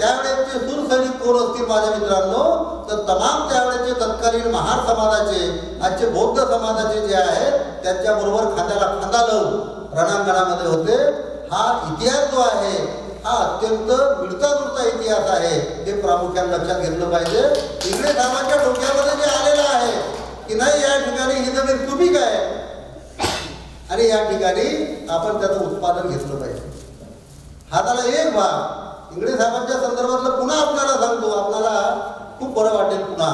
त्यावेळेचे सुरसैनिक कोण असतील माझ्या मित्रांनो, तर तमाम त्यावेळेचे तत्कालीन महार समाजाचे, आजचे बौद्ध समाजाचे जे आहेत त्यांच्याबरोबर खांद्याला खांदा लावून रणांगणामध्ये होते. हा इतिहास जो आहे हा अत्यंत मिळता जुळता इतिहास आहे, हे प्रामुख्याने लक्षात घेतलं पाहिजे. इंग्रज साहेबांच्या डोक्यामध्ये जे आलेलं आहे की नाही या ठिकाणी ही जमीन सुपीक आहे आणि या ठिकाणी आपण त्याचं उत्पादन घेतलं पाहिजे. हा झाला एक भाग. इंग्रज साहेबांच्या संदर्भातलं पुन्हा आपल्याला सांगतो, आपल्याला खूप बरं वाटेल. पुन्हा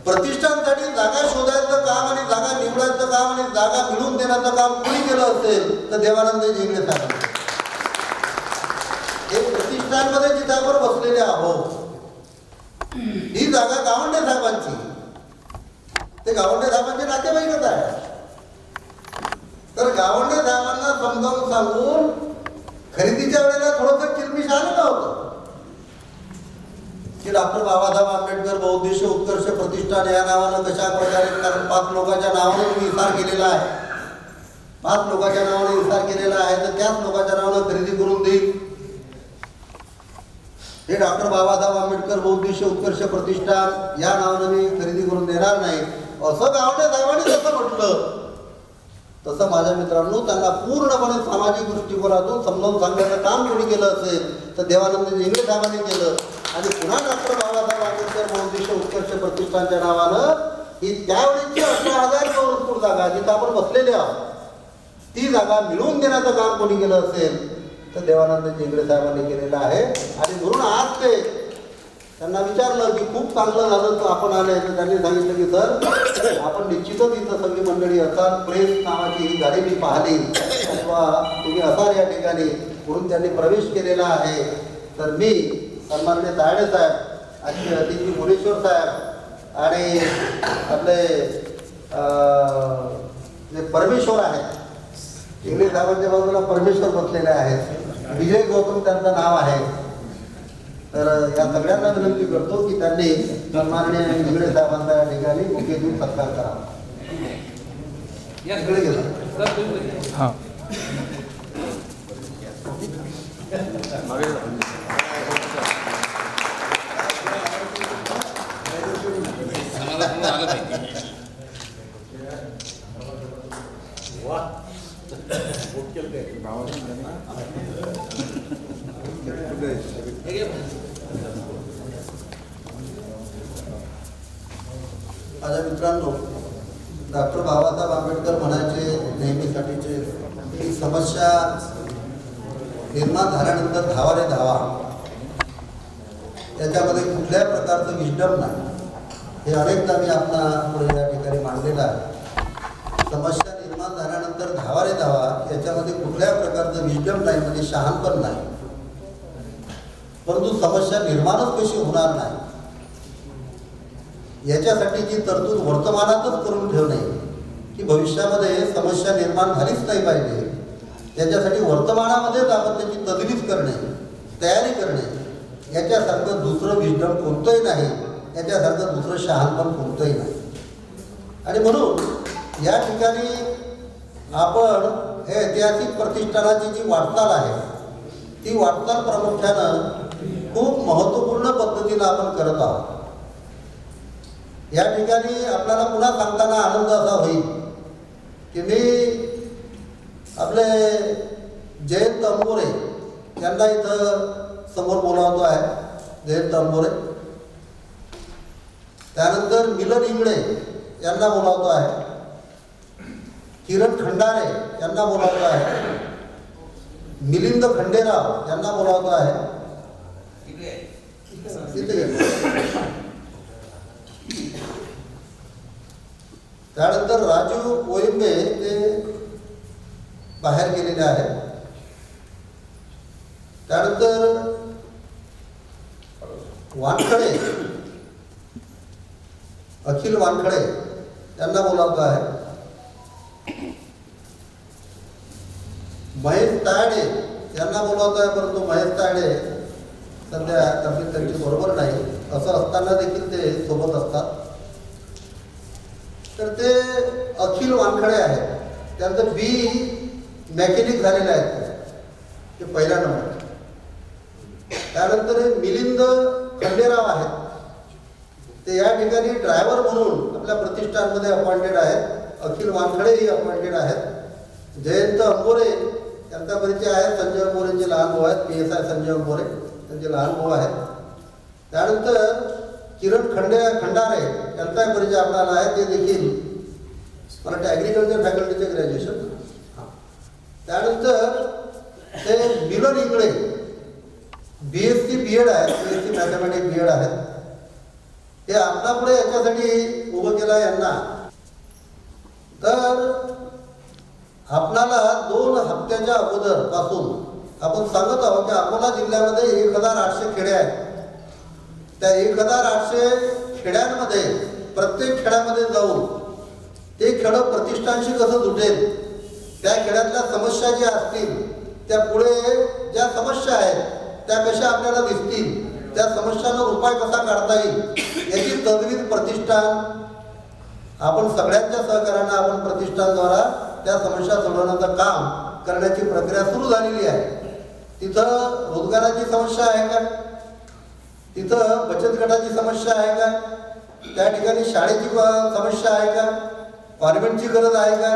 प्रतिष्ठानसाठी जागा शोधायचं काम आणि जागा निवडायचं काम आणि जागा मिळवून देण्याचं काम कोणी केलं असेल तर देवानंद इंगळे साहेब. हे प्रतिष्ठानमध्ये जिथे आपण बसलेले आहोत ही जागा गावंडे साहेबांची, ते गावंडे साहेबांचे नातेवाईकच आहे. तर गावंडे साहेबांना समजावून सांगून खरेदीच्या वेळेला थोडंसं किलमिश आलेलं होतं की डॉक्टर बाबासाहेब आंबेडकर बहुउद्देशीय उत्कर्ष प्रतिष्ठान या नावानं कशा प्रकारे, कारण 5 लोकांच्या नावानं तुम्ही इसार केलेला आहे, 5 लोकांच्या नावानं इसार केलेला आहे, तर त्याच लोकांच्या नावानं खरेदी करून देईल. हे डॉक्टर बाबासाहेब आंबेडकर बहुउद्देशीय उत्कर्ष प्रतिष्ठान या नावानं मी खरेदी करून देणार नाही असं गावंडे साहेबांनी जसं म्हटलं तसं माझ्या मित्रांनो त्यांना पूर्णपणे सामाजिक दृष्टिकोनातून समजावून सांगण्याचं काम कोणी केलं असेल तर देवानंद इंगळे साहेबांनी केलं. आणि पुन्हा डॉक्टर बाबासाहेब आंबेडकर बहुउद्देशीय उत्कर्ष प्रतिष्ठानच्या नावानं ही त्यावेळेची 18,000 चौरस फूट जागा जिथं आपण बसलेले आहोत ती जागा मिळवून देण्याचं काम कोणी केलं असेल तर देवानंद इंगळे साहेबांनी केलेलं आहे. आणि म्हणून आज ते त्यांना विचारलं की खूप चांगलं झालं तर आपण आले, तर त्यांनी सांगितलं की सर आपण निश्चितच इथं सगळी मंडळी असाल, प्रेस नावाची ही गाडी मी पाहिली किंवा तुम्ही असाल या ठिकाणी म्हणून त्यांनी प्रवेश केलेला आहे. तर मी सन्माननीय तायडे साहेब, आजचे अतिथी मुनेश्वर साहेब आणि आपले जे परमेश्वर आहेत इंगळे साहेबांच्या बाजूला परमेश्वर बसलेले आहेत, विजय गौतम त्यांचं नाव आहे. तर या सगळ्यांना विनंती करतो की त्यांनी सन्माननीय इंगळे साहेबांचा या ठिकाणी मुख्य देऊन सत्कार करावा. इकडे गेला हां माझ्या मित्रांनो, डॉक्टर बाबासाहेब आंबेडकर म्हणायचे नेहमीसाठीचे की समस्या निर्माण झाल्यानंतर धावा रे धावा, याच्यामध्ये कुठल्याही प्रकारचं विस्डम नाही. हे अनेकदा मी आपला पुढे या ठिकाणी मांडलेलं आहे. समस्या निर्माण झाल्यानंतर धावा रे धावा याच्यामध्ये कुठल्याही प्रकारचं विस्डम नाही, म्हणजे शहाणपण नाही. परंतु समस्या निर्माणच कशी होणार नाही याच्यासाठीची तरतूद वर्तमानातच करून ठेवणे की भविष्यामध्ये समस्या निर्माण झालीच नाही पाहिजे, याच्यासाठी वर्तमानामध्येच आपण त्याची तजवीज करणे, तयारी करणे, याच्यासारखं दुसरं विस्डम कोणतंही नाही, याच्यासारखं दुसरं शहाणपण कोणतंही नाही. आणि म्हणून या ठिकाणी आपण हे ऐतिहासिक प्रतिष्ठानाची जी वाटचाल आहे ती वाटचाल प्रामुख्यानं खूप महत्त्वपूर्ण पद्धतीनं आपण करत आहोत. या ठिकाणी आपल्याला पुन्हा सांगताना आनंद असा होईल की मी आपले जयंत अंबोरे यांना इथं समोर बोलावतो आहे. जयंत अंबोरे, त्यानंतर मिलन इंगळे यांना बोलावतो आहे, किरण खंडारे यांना बोलावतो आहे, मिलिंद खंडेराव यांना बोलावतो आहे. त्यानंतर राजू कोयंबे ते बाहेर गेलेले आहेत. त्यानंतर वानखडे, अखिल वानखडे यांना बोलावतो आहे. महेश तायडे यांना बोलावतो आहे, परंतु महेश तायडे सध्या तब्येत त्यांची बरोबर नाही, असं असताना देखील ते सोबत असतात. तर ते अखिल वानखडे आहेत, त्यांचं बी मेकॅनिक झालेलं आहे, ते पहिला नंबर. त्यानंतर मिलिंद खंडेराव आहेत, ते या ठिकाणी ड्रायव्हर म्हणून आपल्या प्रतिष्ठानमध्ये अपॉइंटेड आहेत. अखिल वानखडेही अपॉइंटेड आहेत. जयंत अंबोरे यांचा परिचय आहे, संजय अंबोरेंचे लहान भाऊ आहेत, PSI संजय अंबोरे त्यांचे लहान भाऊ आहेत. त्यानंतर किरण खंडारे यांचा परिचय आपल्याला आहे, ते देखील मला वाटतं ॲग्रिकल्चर फॅकल्टीचे ग्रॅज्युएशन. त्यानंतर ते मिलन इंगळे BSc B.Ed आहेत, BSc मॅथमॅटिक्स B.Ed आहेत. हे आपल्यापुढे याच्यासाठी उभं केलं यांना. तर आपणाला 2 हप्त्याच्या अगोदर पासून आपण सांगत आहोत की अकोला जिल्ह्यामध्ये 1800 खेडे आहेत. त्या 1800 खेड्यांमध्ये प्रत्येक खेड्यामध्ये जाऊन ते खेडं प्रतिष्ठानशी कसं जुटेल, त्या खेड्यातल्या समस्या ज्या असतील त्या पुढे ज्या समस्या आहेत त्या कशा आपल्याला दिसतील, त्या समस्यांवर उपाय कसा काढता येईल याची तजवीज प्रतिष्ठान आपण सगळ्यांच्या सहकार्यानं आपण प्रतिष्ठानद्वारा त्या समस्या सोडवण्याचं काम करण्याची प्रक्रिया सुरू झालेली आहे. तिथं रोजगाराची समस्या आहे का, तिथं बचत गटाची समस्या आहे का, त्या ठिकाणी शाळेची समस्या आहे का, कॉन्व्हेंटची गरज आहे का,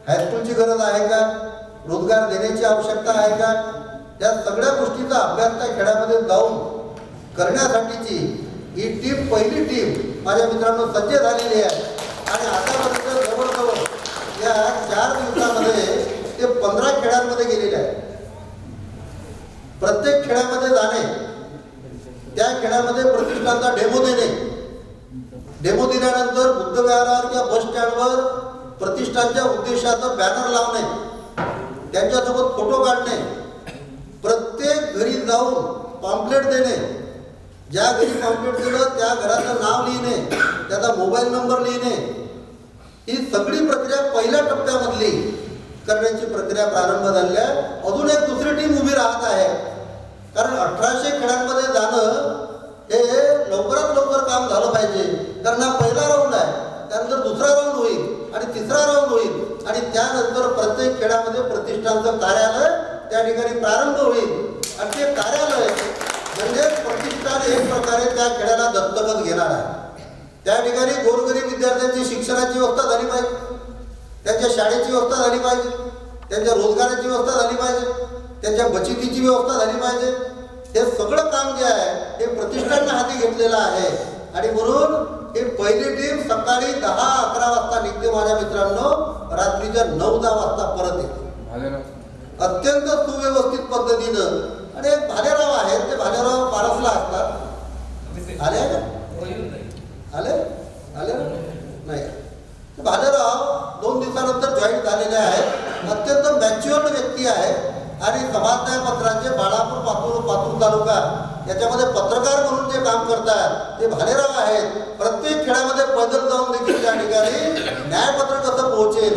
हायस्कूलची गरज आहे का, रोजगार देण्याची आवश्यकता आहे का, या सगळ्या गोष्टीचा अभ्यास त्या खेड्यामध्ये जाऊन करण्यासाठीची ही टीम, पहिली टीम माझ्या मित्रांनो सज्ज झालेली आहे. आणि आतापर्यंत जवळजवळ या 4 दिवसामध्ये ते 15 खेड्यांमध्ये गेलेले आहे. प्रत्येक खेड्यामध्ये जाणे, त्या खेड्यामध्ये प्रतिष्ठानचा डेमो देणे, डेमो दिल्यानंतर बुद्धविहारावर किंवा बस स्टँडवर प्रतिष्ठानच्या उद्देशाचं बॅनर लावणे, त्यांच्यासोबत फोटो काढणे, प्रत्येक घरी जाऊन पॉम्पलेट देणे, ज्या घरी पॉम्पलेट दिलं त्या घराचं नाव लिहिणे, त्याचा मोबाईल नंबर लिहिणे, ही सगळी प्रक्रिया पहिल्या टप्प्यामधली करण्याची प्रक्रिया प्रारंभ झाली आहे. अजून एक दुसरी टीम उभी राहत आहे, कारण 1800 खेड्यांमध्ये जाणं हे लवकरात लवकर काम झालं पाहिजे. कारण हा पहिला राऊंड आहे, त्यानंतर दुसरा राऊंड होईल आणि तिसरा राऊंड होईल आणि त्यानंतर प्रत्येक खेड्यामध्ये प्रतिष्ठानचं कार्यालय त्या ठिकाणी प्रारंभ होईल. आणि ते कार्यालय म्हणजे प्रतिष्ठान एक प्रकारे त्या खेड्याला दत्तकच घेणार आहे. त्या ठिकाणी गोरगरीब विद्यार्थ्यांची शिक्षणाची व्यवस्था झाली पाहिजे, त्यांच्या शाळेची व्यवस्था झाली पाहिजे, त्यांच्या रोजगाराची व्यवस्था झाली पाहिजे, त्यांच्या बचतीची व्यवस्था झाली पाहिजे. हे सगळं काम जे आहे हे प्रतिष्ठाननं हाती घेतलेलं आहे. आणि म्हणून ही पहिली टीम सकाळी 10-11 वाजता निघते माझ्या मित्रांनो, रात्रीच्या 9-10 वाजता परत येते अत्यंत सुव्यवस्थित पद्धतीनं. आणि एक भालेराव आहेत, ते भालेराव पारसला असतात. आले आले आले नाही, भालेराव 2 दिवसानंतर जॉईन झालेले आहेत. अत्यंत मॅच्युअर्ड व्यक्ती आहे आणि समाजन्याय पत्राचे बाळापूर पातूर तालुका याच्यामध्ये पत्रकार म्हणून जे काम करतात ते भालेराव आहेत. प्रत्येक खेड्यामध्ये पैदल जाऊन देखील त्या ठिकाणी न्यायपत्र कसं पोहोचेल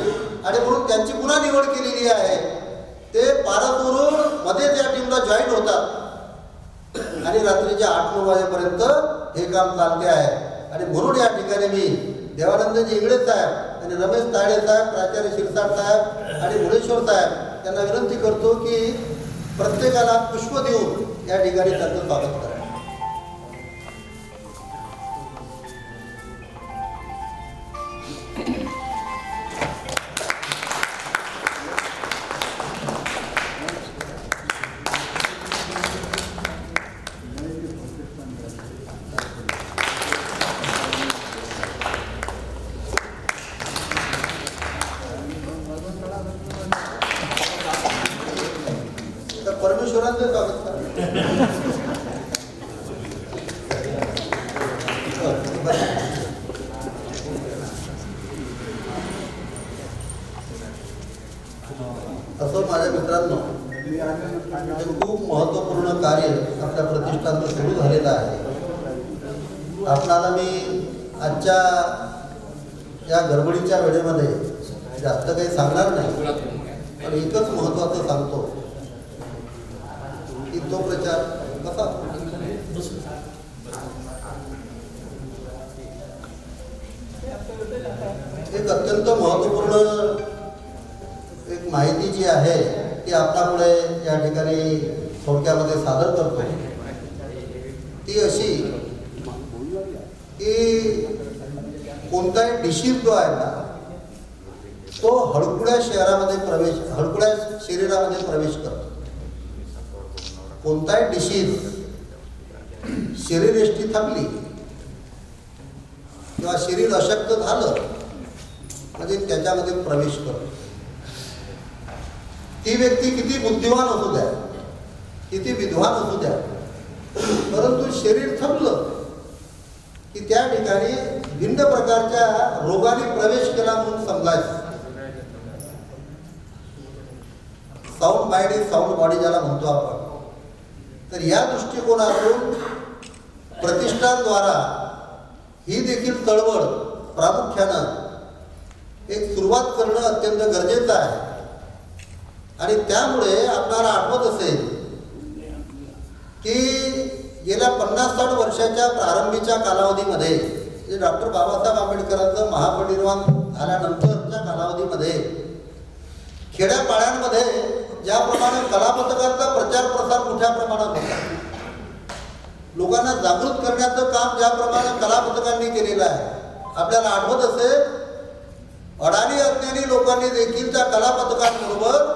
आणि म्हणून त्यांची पुन्हा निवड केलेली आहे. ते पारसवरून मध्ये त्या टीमला जॉईन होतात आणि रात्रीच्या 8-9 वाजेपर्यंत हे काम चालते आहे. आणि म्हणून या ठिकाणी मी देवानंदजी इंगळे साहेब आणि रमेश ताडे साहेब, प्राचार्य शिरसाट साहेब आणि मुळेश्वर साहेब यांना विनंती करतो की प्रत्येकाला पुष्प देऊन या ठिकाणी त्यांचं स्वागत करा. परमेश्वरांचं स्वागत करा. असं माझ्या मित्रांनो खूप महत्त्वपूर्ण कार्य आपल्या प्रतिष्ठानचं सुरू झालेलं आहे. आपणाला मी आजच्या या गडबडीच्या वेळेमध्ये जास्त काही सांगणार नाही, पण एकच महत्त्वाचं सांगतो की तो प्रचार कसा एक अत्यंत महत्त्वपूर्ण एक माहिती जी आहे ती आपल्यापुढे या ठिकाणी थोडक्यामध्ये सादर करतो. ती अशी की कोणताही डिशीज जो आहे ना तो हडकुळ्या शरीरामध्ये प्रवेश करतो. कोणताही डिशीज शरीरयष्टी थांबली किंवा शरीर अशक्त झालं म्हणजे त्याच्यामध्ये प्रवेश करतो. ती व्यक्ती किती बुद्धिवान असू द्या, किती विद्वान असू द्या, परंतु शरीर थांबलं की त्या ठिकाणी भिन्न प्रकारच्या रोगाने प्रवेश केला म्हणून समजायचं. Sound mind is sound body ज्याला म्हणतो आपण. तर या दृष्टिकोनातून प्रतिष्ठानद्वारा ही देखील चळवळ प्रामुख्यानं एक सुरुवात करणं अत्यंत गरजेचं आहे. आणि त्यामुळे आपल्याला आठवत असेल की गेल्या 50-60 वर्षाच्या प्रारंभीच्या कालावधीमध्ये जे डॉक्टर बाबासाहेब आंबेडकरांचं महापरिनिर्वाण झाल्यानंतरच्या कालावधीमध्ये खेड्यापाड्यांमध्ये ज्याप्रमाणे कलापथकांचा प्रचार प्रसार मोठ्या प्रमाणात होता, लोकांना जागृत करण्याचं काम ज्याप्रमाणे कलापथकांनी केलेलं आहे. आपल्याला आठवत असेल अडाणी अज्ञानी लोकांनी देखील त्या कलापथकांबरोबर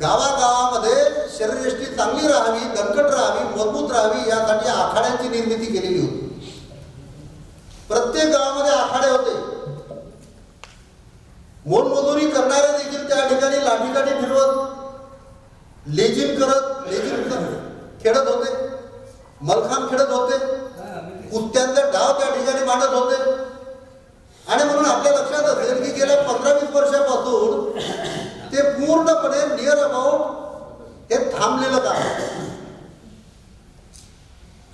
गावागावामध्ये शरीरयष्टी चांगली राहावी, दणकट राहावी, मजबूत राहावी यासाठी आखाड्यांची निर्मिती केलेली होती. प्रत्येक गावामध्ये आखाडे होते. मोलमजुरी करणारे देखील त्या ठिकाणी लाठीकाठी फिरवत लेझिम खेळत होते, मलखांब खेळत होते, कुस्त्यांचे डाव त्या ठिकाणी मांडत होते. आणि म्हणून आपल्या लक्षात असेल की गेल्या 15-20 वर्षापासून ते पूर्णपणे नियर अबाउट हे थांबलेलं काम.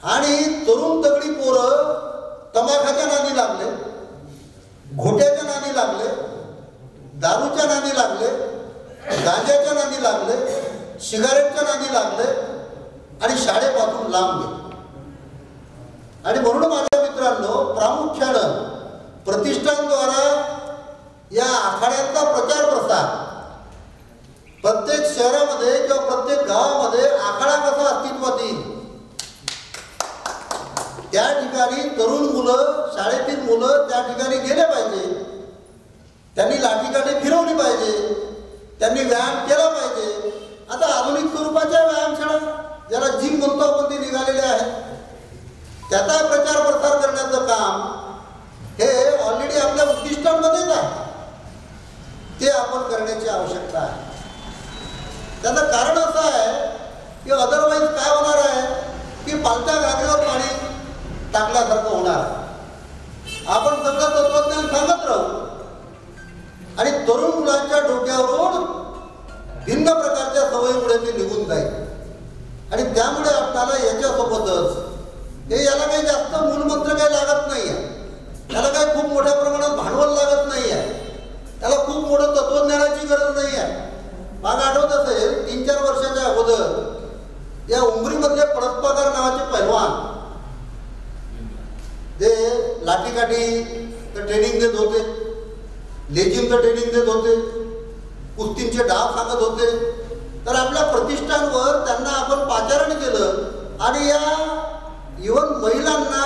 आणि तरुण तगडी पोरं तंबाखाच्या नादी लागले, घोट्याच्या नादी लागले, दारूच्या नादी लागले, गांजाच्या नादी लागले, सिगारेटच्या नादी लागले आणि शाळेपासून लांब गेले. आणि म्हणून माझ्या मित्रांनो, प्रामुख्यानं प्रतिष्ठानद्वारा या आखाड्यांचा प्रचार प्रसार प्रत्येक शहरामध्ये किंवा प्रत्येक गावामध्ये आखाडा कसा अस्तित्वात येईल, त्या ठिकाणी तरुण मुलं, शाळेतील मुलं त्या ठिकाणी गेले पाहिजे. त्यांनी लाठीकाठी फिरवली पाहिजे, त्यांनी व्यायाम केला पाहिजे. आता आधुनिक स्वरूपाच्या व्यायामशाळा ज्याला जिम म्हणतो आपण ते निघालेले आहेत. त्याचा प्रचार प्रसार करण्याचं काम हे ऑलरेडी आपल्या उद्दिष्टांमध्येच आहे. ते आपण करण्याची आवश्यकता आहे. त्याचं कारण असं आहे की अदरवाईज काय होणार आहे की पालत्या घागरीवर पाणी टाकल्यासारखं होणार. आपण सगळं तत्वज्ञान सांगत राहू आणि तरुण मुलांच्या डोक्यावरून भिन्न प्रकारच्या सवयीमुळे ते निघून जाईल. आणि त्यामुळे आपल्याला याच्यासोबतच हे याला काही जास्त मूलमंत्र काही लागत नाही आहे, त्याला काही खूप मोठ्या प्रमाणात भांडवल लागत नाही आहे, त्याला खूप मोठं तत्वज्ञानाची गरज नाही आहे. माग आठवत असेल 3-4 वर्षाच्या अगोदर या उमरीमधले पडसपाकर नावाचे पैलवान जे लाठीकाठीचं ट्रेनिंग देत होते, लेझिमचं ट्रेनिंग देत होते, कुस्तींचे डाव सांगत होते. तर आपल्या प्रतिष्ठानवर त्यांना आपण पाचारण केलं आणि या इव्हन महिलांना,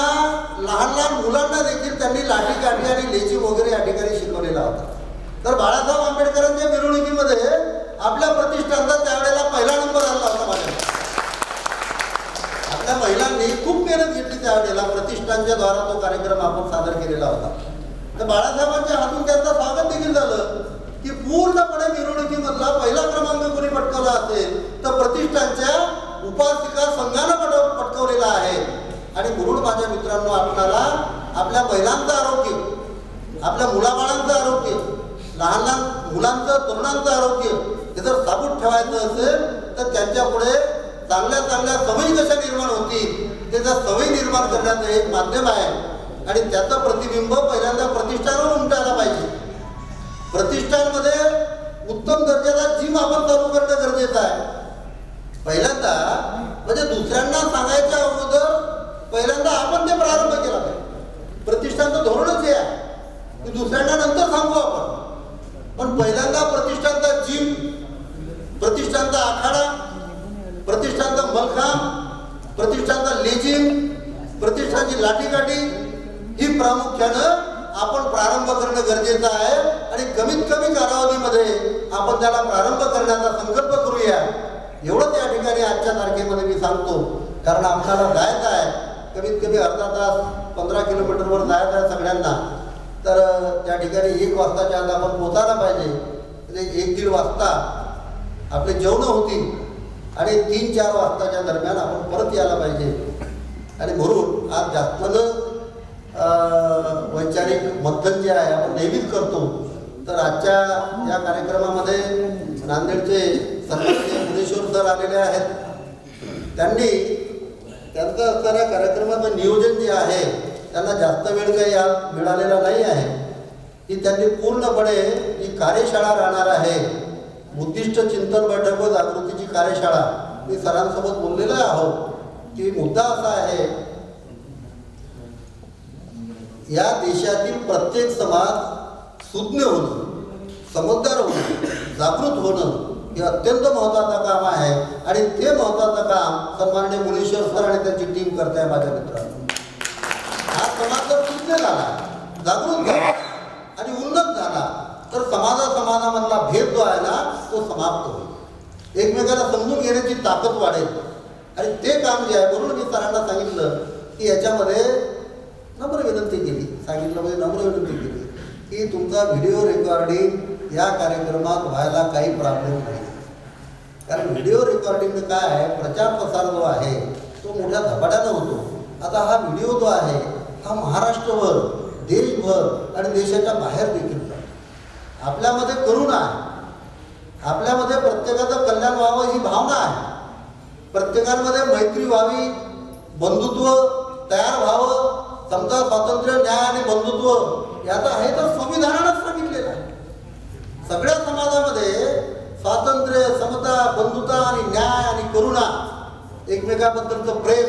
लहान लहान मुलांना देखील त्यांनी लाठीकाठी आणि लेझिम वगैरे या ठिकाणी शिकवलेला होता. तर बाळासाहेब आंबेडकरांच्या मिरवणुकीमध्ये आपल्या प्रतिष्ठानचा त्यावेळेला पहिला नंबर आला होता. माझ्या आपल्या महिलांनी खूप मेहनत घेतली त्यावेळेला, प्रतिष्ठानच्या द्वारा तो कार्यक्रम आपण सादर केलेला होता. तर बाळासाहेबांच्या हातून त्यांचं स्वागत देखील झालं की पूर्णपणे मिरवणुकीमधला पहिला क्रमांक कोणी पटकावला असेल तर प्रतिष्ठानच्या उपासिका संघानं पटकावलेला आहे. आणि म्हणून माझ्या मित्रांनो, आपल्याला आपल्या महिलांचं आरोग्य, आपल्या मुलाबाळांचं आरोग्य, लहान लहान मुलांचं, तरुणांचं आरोग्य हे जर साबूत ठेवायचं असेल तर त्यांच्या पुढे चांगल्या चांगल्या सवयी कशा निर्माण होतील ते जर सवयी निर्माण करण्याचं एक माध्यम आहे. आणि त्याचं प्रतिबिंब पहिल्यांदा प्रतिष्ठानावर उमटायला पाहिजे. प्रतिष्ठानमध्ये उत्तम दर्जाचा जिम आपण चालू करणं गरजेचं आहे. पहिल्यांदा म्हणजे दुसऱ्यांना सांगायच्या अगोदर पहिल्यांदा आपण ते प्रारंभ केला पाहिजे. प्रतिष्ठानचं धोरणच हे आहे की दुसऱ्यांना नंतर सांगू आपण, पण पहिल्यांदा प्रतिष्ठानचा जिम, प्रतिष्ठानचा आखाडा, प्रतिष्ठानचा मलखांब, प्रतिष्ठानचा लेझिम, प्रतिष्ठानची लाठीकाठी ही प्रामुख्यानं आपण प्रारंभ करणं गरजेचं आहे आणि कमीत कमी कालावधीमध्ये आपण त्याला प्रारंभ करण्याचा संकल्प करूया. एवढंच या ठिकाणी आजच्या तारखेमध्ये मी सांगतो. कारण आपल्याला जायचं आहे कमीत कमी अर्धा तास 15 किलोमीटरवर जायचं आहे सगळ्यांना. तर त्या ठिकाणी 1 वाजताच्या आत आपण पोहोचायला पाहिजे. म्हणजे 1-1:30 वाजता आपले जेवणं होतील आणि 3-4 वाजताच्या दरम्यान आपण परत यायला पाहिजे. आणि म्हणून आज जास्त वैचारिक मंथन जे आहे आपण नेहमीच करतो. तर आजच्या या कार्यक्रमामध्ये नांदेडचे सन्माननीय मुनेश्वर सर आलेले आहेत. त्यांनी त्यांचं असणाऱ्या कार्यक्रमाचं नियोजन जे आहे त्यांना जास्त वेळ काही आज मिळालेला नाही आहे की त्यांनी पूर्णपणे ही कार्यशाळा राहणार आहे. बुद्धिस्ट चिंतन बैठक व जागृतीची कार्यशाळा. मी सरांसोबत बोललेलो आहोत की मुद्दा असा आहे, या देशातील प्रत्येक समाज सुज्ञ होणं, समजदार होणं, जागृत होणं हे अत्यंत महत्त्वाचं काम आहे. आणि ते महत्त्वाचं काम सन्माननीय मुनेश्वर सर आणि त्यांची टीम करते आहे. माझ्या मित्रांनो, हा समाज जर सुज्ञ झाला, जागृत झाला आणि उन्नत झाला तर समाजामधला भेद जो आहे ना तो समाप्त होईल. एकमेकाला समजून घेण्याची ताकद वाढेल. आणि ते काम जे आहे, म्हणून मी सरांना सांगितलं की याच्यामध्ये नम्र विनंती केली, सांगितलं म्हणजे नम्र विनंती केली की तुमचा व्हिडिओ रेकॉर्डिंग या कार्यक्रमात व्हायला काही प्रॉब्लेम नाही. कारण व्हिडिओ रेकॉर्डिंग काय आहे, प्रचार प्रसार जो आहे तो मोठ्या धपाट्यानं होतो. आता हा व्हिडिओ जो आहे हा महाराष्ट्रभर, देशभर आणि देशाच्या बाहेर देखील आपल्यामध्ये करुणा आहे. आपल्यामध्ये प्रत्येकाचं कल्याण व्हावं ही भावना आहे. प्रत्येकामध्ये मैत्री व्हावी, बंधुत्व तयार व्हावं, समता, स्वातंत्र्य, न्याय आणि बंधुत्व याचा आहे तर संविधानानंच सांगितलेलं आहे. सगळ्या समाजामध्ये स्वातंत्र्य, समता, बंधुता आणि न्याय आणि करुणा, एकमेकाबद्दलचं प्रेम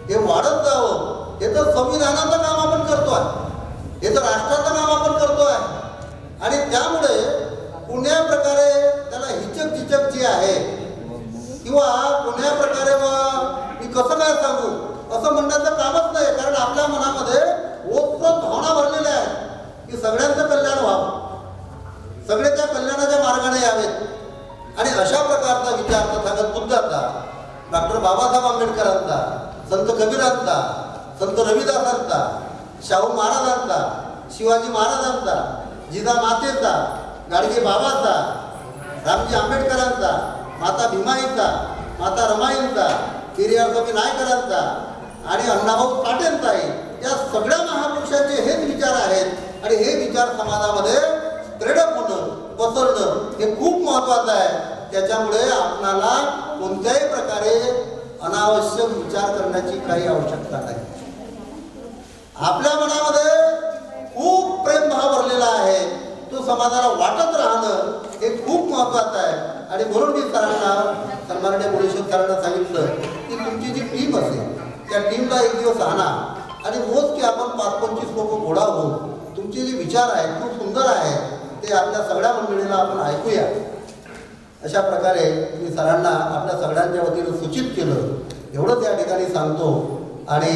हे वाढत जावं. हे तर संविधानाचं काम आपण करतो आहे, हे तर राष्ट्राचं काम आपण करतो आहे. आणि त्यामुळे कोण्या प्रकारे त्याला हिचक जी आहे किंवा कोण्या प्रकारे मी कसं काय सांगू असं म्हणण्याचं कामच नाही. कारण आपल्या मनामध्ये ओतप्रोत भावना भरलेल्या आहेत की सगळ्यांचं कल्याण व्हावं, सगळे त्या कल्याणाच्या मार्गाने यावेत. आणि अशा प्रकारचा विचार तथागत बुद्धाचा, डॉक्टर बाबासाहेब आंबेडकरांचा, संत कबीरांचा, संत रविदासांचा, शाहू महाराजांचा, शिवाजी महाराजांचा, जिजामातेचा, गाडगे बाबाचा, रामजी आंबेडकरांचा, माता भीमाईचा, माता रमाईंचा, पेरियार स्वामी नायकरांचा आणि अण्णाभाऊ साठेंचाही, या सगळ्या महापुरुषांचे हेच विचार आहेत. आणि हे विचार समाजामध्ये स्प्रेडअप होणं, पसरणं हे खूप महत्त्वाचं आहे. त्याच्यामुळे आपणाला कोणत्याही प्रकारे अनावश्यक विचार करण्याची काही आवश्यकता नाही. आपल्या मनामध्ये खूप प्रेमभाव भरलेला आहे, तो समाजाला वाटत राहणं हे खूप महत्त्वाचं आहे. आणि म्हणून मी सरांना, सन्माननीय मुनेश्वर सरांना सांगितलं की तुमची जी टीम असेल त्या टीमला एक दिवस आणा आणि रोज की आपण 5-25 लोक गोळा होऊन तुमचे जे विचार आहेत खूप सुंदर आहेत ते आपल्या सगळ्या मंडळीला आपण ऐकूया. अशा प्रकारे मी सरांना आपल्या सगळ्यांच्या वतीनं सूचित केलं. एवढंच या ठिकाणी सांगतो. आणि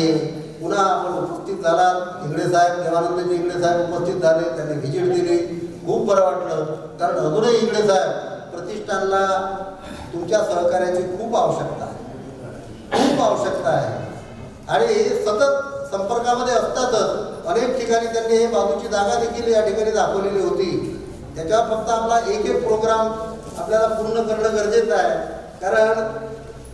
पुन्हा आपण उपस्थित झाला, इंगळे साहेब, देवानंदजी इंगळे साहेब उपस्थित झाले, त्यांनी व्हिजिट दिली, खूप बरं वाटलं. कारण अजूनही इंगळे साहेब, प्रतिष्ठानला तुमच्या सहकार्याची खूप आवश्यकता आहे, खूप आवश्यकता आहे. आणि सतत संपर्कामध्ये असतातच. अनेक ठिकाणी त्यांनी हे बाजूची जागा देखील या ठिकाणी दाखवलेली होती. त्याच्यावर फक्त आपला एक प्रोग्राम आपल्याला पूर्ण करणं गरजेचं आहे. कारण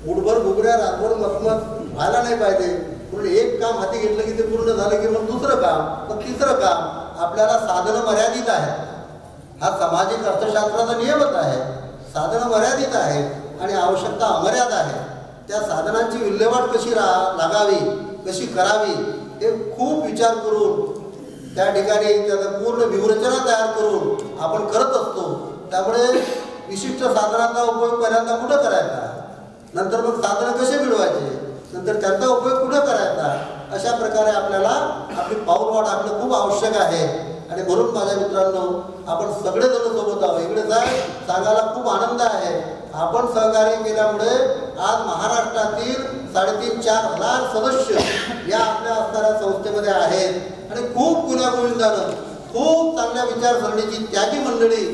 मुठभर घुगऱ्या रातभर मसमत व्हायला नाही पाहिजे. म्हणून एक काम हाती घेतलं की ते पूर्ण झालं की मग दुसरं काम, मग तिसरं काम. आपल्याला साधनं मर्यादित आहेत. हा सामाजिक अर्थशास्त्राचा नियमच आहे. साधनं मर्यादित आहेत आणि आवश्यकता अमर्याद आहे. त्या साधनांची विल्हेवाट कशी लागावी, कशी करावी हे खूप विचार करून त्या ठिकाणी त्याचं पूर्ण व्यूहरचना तयार करून आपण करत असतो. त्यामुळे विशिष्ट साधनांचा उपयोग पहिल्यांदा कुठं करायचा, नंतर मग साधनं कसे मिळवायचे, नंतर त्यांचा उपयोग कुठं करायचा, अशा प्रकारे आपल्याला आपली पाऊलवाट टाकणं खूप आवश्यक आहे. आणि म्हणून माझ्या मित्रांनो आपण सगळेजण सोबत आहोत. इकडे सांगायला खूप आनंद आहे. आपण सहकार्य केल्यामुळे आज महाराष्ट्रातील 3,500-4,000 सदस्य या आपल्या असणाऱ्या संस्थेमध्ये आहेत आणि खूप गुण्यागोविंदानं खूप चांगल्या विचारसरणीची त्यागी मंडळी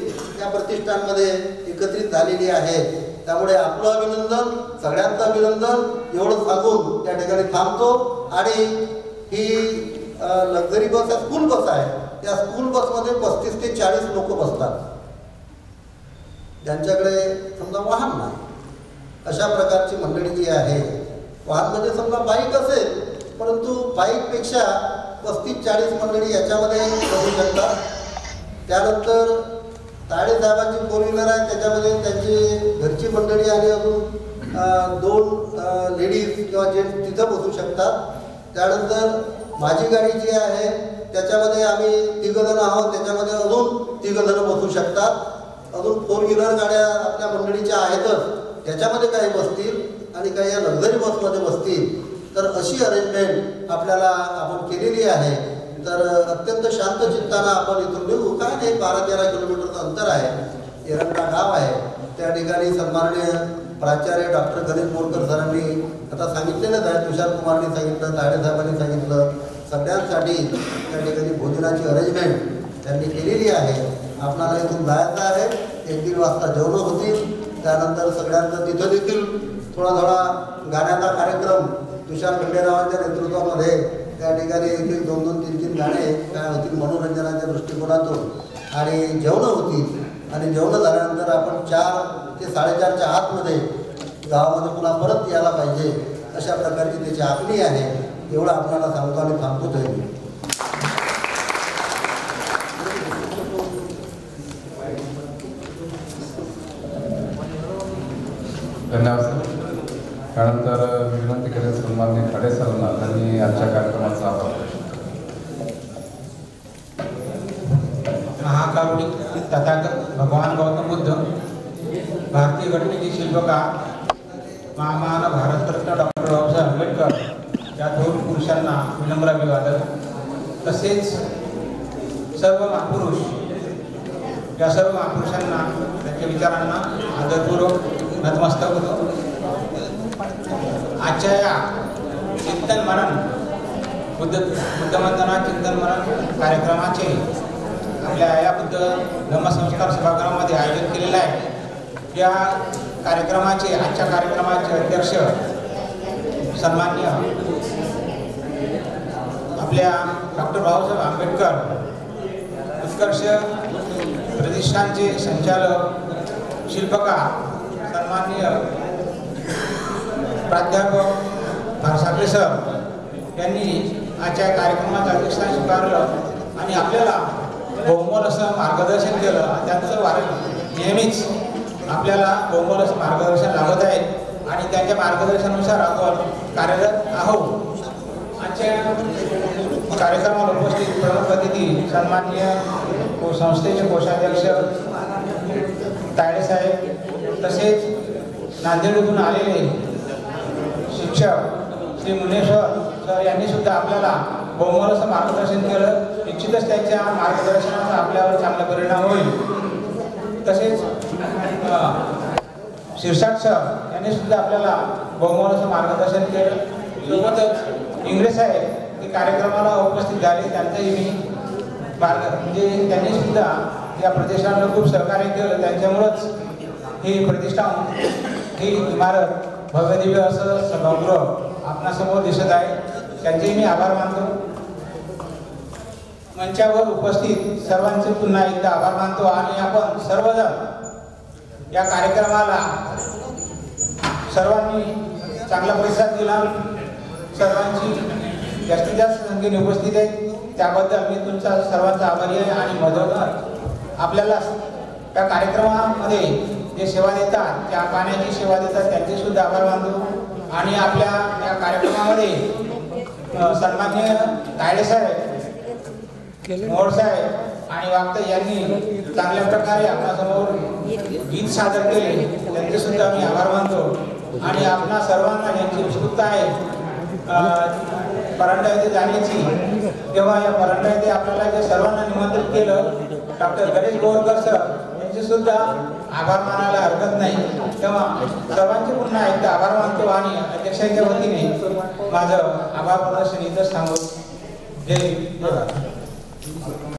या प्रतिष्ठानमध्ये एकत्रित झालेली आहे. त्यामुळे आपलं अभिनंदन, सगळ्यांचं अभिनंदन एवढं सांगून त्या ठिकाणी थांबतो. आणि ही लक्झरी बस स्कूल बस आहे. त्या स्कूल बसमध्ये 35 ते 40 लोक बसतात, ज्यांच्याकडे समजा वाहन नाही. अशा प्रकारची मंडळी जी आहे, वाहन म्हणजे समजा बाईक असेल, परंतु बाईकपेक्षा 35-40 मंडळी याच्यामध्ये बसू शकतात. त्यानंतर तायडे साहेबांची 4 व्हीलर आहे, त्याच्यामध्ये त्यांची घरची मंडळी आणि अजून 2 लेडीज किंवा जेंट्स तिथं बसू शकतात. त्यानंतर माझी गाडी जी आहे त्याच्यामध्ये आम्ही 3 जण आहोत, त्याच्यामध्ये अजून 3 जण बसू शकतात. अजून 4 व्हीलर गाड्या आपल्या मंडळीच्या आहेतच, त्याच्यामध्ये काही बसतील आणि काही या लक्झरी बसमध्ये बसतील. तर अशी अरेंजमेंट आपल्याला आपण केलेली आहे. तर अत्यंत शांत चित्तानं आपण इथून निघू. काय नाही, 12-13 किलोमीटरचं अंतर आहे. एरंडा गाव आहे. त्या ठिकाणी सन्माननीय प्राचार्य डॉक्टर गणेश मोरकर सरांनी आता सांगितलेलंच आहे, तुषार कुमारनी सांगितलं, तायडे साहेबांनी सांगितलं, सगळ्यांसाठी त्या ठिकाणी भोजनाची अरेंजमेंट त्यांनी केलेली आहे. आपल्याला इथून जायचं आहे. 1-1:30 वाजता जेवणं होतील. त्यानंतर सगळ्यांचं तिथं देखील थोडा गाण्याचा कार्यक्रम तुषार खंडेरावांच्या नेतृत्वामध्ये त्या ठिकाणी 2-2, 3-3 गाणे काय होतील मनोरंजनाच्या दृष्टिकोनातून आणि जेवणं होतील. आणि जेवणं झाल्यानंतर आपण 4 ते 4:30च्या आतमध्ये गावामध्ये पुन्हा परत यायला पाहिजे, अशा प्रकारची त्याची आखणी आहे. एवढं आपल्याला सांगतो आणि थांबतो. धन्यवाद सर. त्यानंतर विनंती करेल सन्माननीय खडे सरांना त्यांनी आजच्या कार्यक्रमाचा आभार. महाकारुणिक तथागत भगवान गौतम बुद्ध, भारतीय घटनेचे शिल्पकार महामान भारतरत्न डॉक्टर बाबासाहेब आंबेडकर या 2 पुरुषांना विनम्र अभिवादन. तसेच सर्व महापुरुष, या सर्व महापुरुषांना त्यांच्या विचारांना आदरपूर्वक नतमस्तक होतो. आजच्या या चिंतन मनन बुद्धवंदना चिंतन मनन कार्यक्रमाचे आपल्या या बुद्ध धम्मसंस्कार सभागृहामध्ये आयोजन केलेलं आहे. या कार्यक्रमाचे आजच्या कार्यक्रमाचे अध्यक्ष सन्माननीय आपल्या डॉक्टर बाबासाहेब आंबेडकर उत्कर्ष प्रतिष्ठानचे संचालक शिल्पकार सन्माननीय प्राध्यापक फारसागळे सर यांनी आजच्या कार्यक्रमाचं अध्यक्षस्थान स्वीकारलं आणि आपल्याला बहुमोल असं मार्गदर्शन केलं. त्यांचं नेहमीच आपल्याला बहुमोल असं मार्गदर्शन लागत आहे आणि त्यांच्या मार्गदर्शनानुसार आपण कार्यरत आहोत. आजच्या कार्यक्रमाला उपस्थित प्रमुख अतिथी सन्माननीय संस्थेचे कोषाध्यक्ष तायडे साहेब, तसेच नांदेडहून आलेले शिक्षक श्री मुनेश्वर सर यांनी सुद्धा आपल्याला बहुमोल असं मार्गदर्शन केलं. निश्चितच त्यांच्या मार्गदर्शनाचा आपल्यावर चांगला परिणाम होईल. तसेच शिरसाट सर यांनी सुद्धा आपल्याला बहुमोल असं मार्गदर्शन केलं. सोबतच इंग्रज साहेब हे कार्यक्रमाला उपस्थित झाले, त्यांचंही मी म्हणजे त्यांनी सुद्धा या प्रतिष्ठानाला खूप सहकार्य केलं. त्यांच्यामुळंच ही प्रतिष्ठान, ही इमारत भव्यदिव्य असं सभागृह आपणासमोर दिसत आहे. त्यांचेही मी आभार मानतो. मंचावर उपस्थित सर्वांचे पुन्हा एकदा आभार मानतो आणि आपण सर्वजण या कार्यक्रमाला सर्वांनी चांगला प्रतिसाद दिला. सर्वांची जास्तीत जास्त संख्येने उपस्थित आहे त्याबद्दल मी तुमचा सर्वांचा आभारी आहे. आणि मधोमध आपल्याला त्या कार्यक्रमामध्ये जे सेवा देतात, त्या पाण्याची सेवा देतात, त्यांचे सुद्धा आभार मानतो. आणि आपल्या या कार्यक्रमामध्ये सन्माननीय तायडे साहेब, मोहोळ साहेब आणि वागते यांनी चांगल्या प्रकारे आपल्यासमोर गीत सादर केले, त्यांचे सुद्धा मी आभार मानतो. आणि आपणा सर्वांना यांची उत्सुकता आहे परांडा येथे जाण्याची, तेव्हा या परांडा येथे आपल्याला जे सर्वांना निमंत्रित केलं, डॉक्टर गणेश बोरकर सर यांचे सुद्धा आभार मानायला हरकत नाही. तेव्हा सर्वांचे पुन्हा एकदा आभार मानतो आणि अध्यक्षांच्या वतीने माझं आभार प्रदर्शन इथंच थांबवतो. जय हिंद.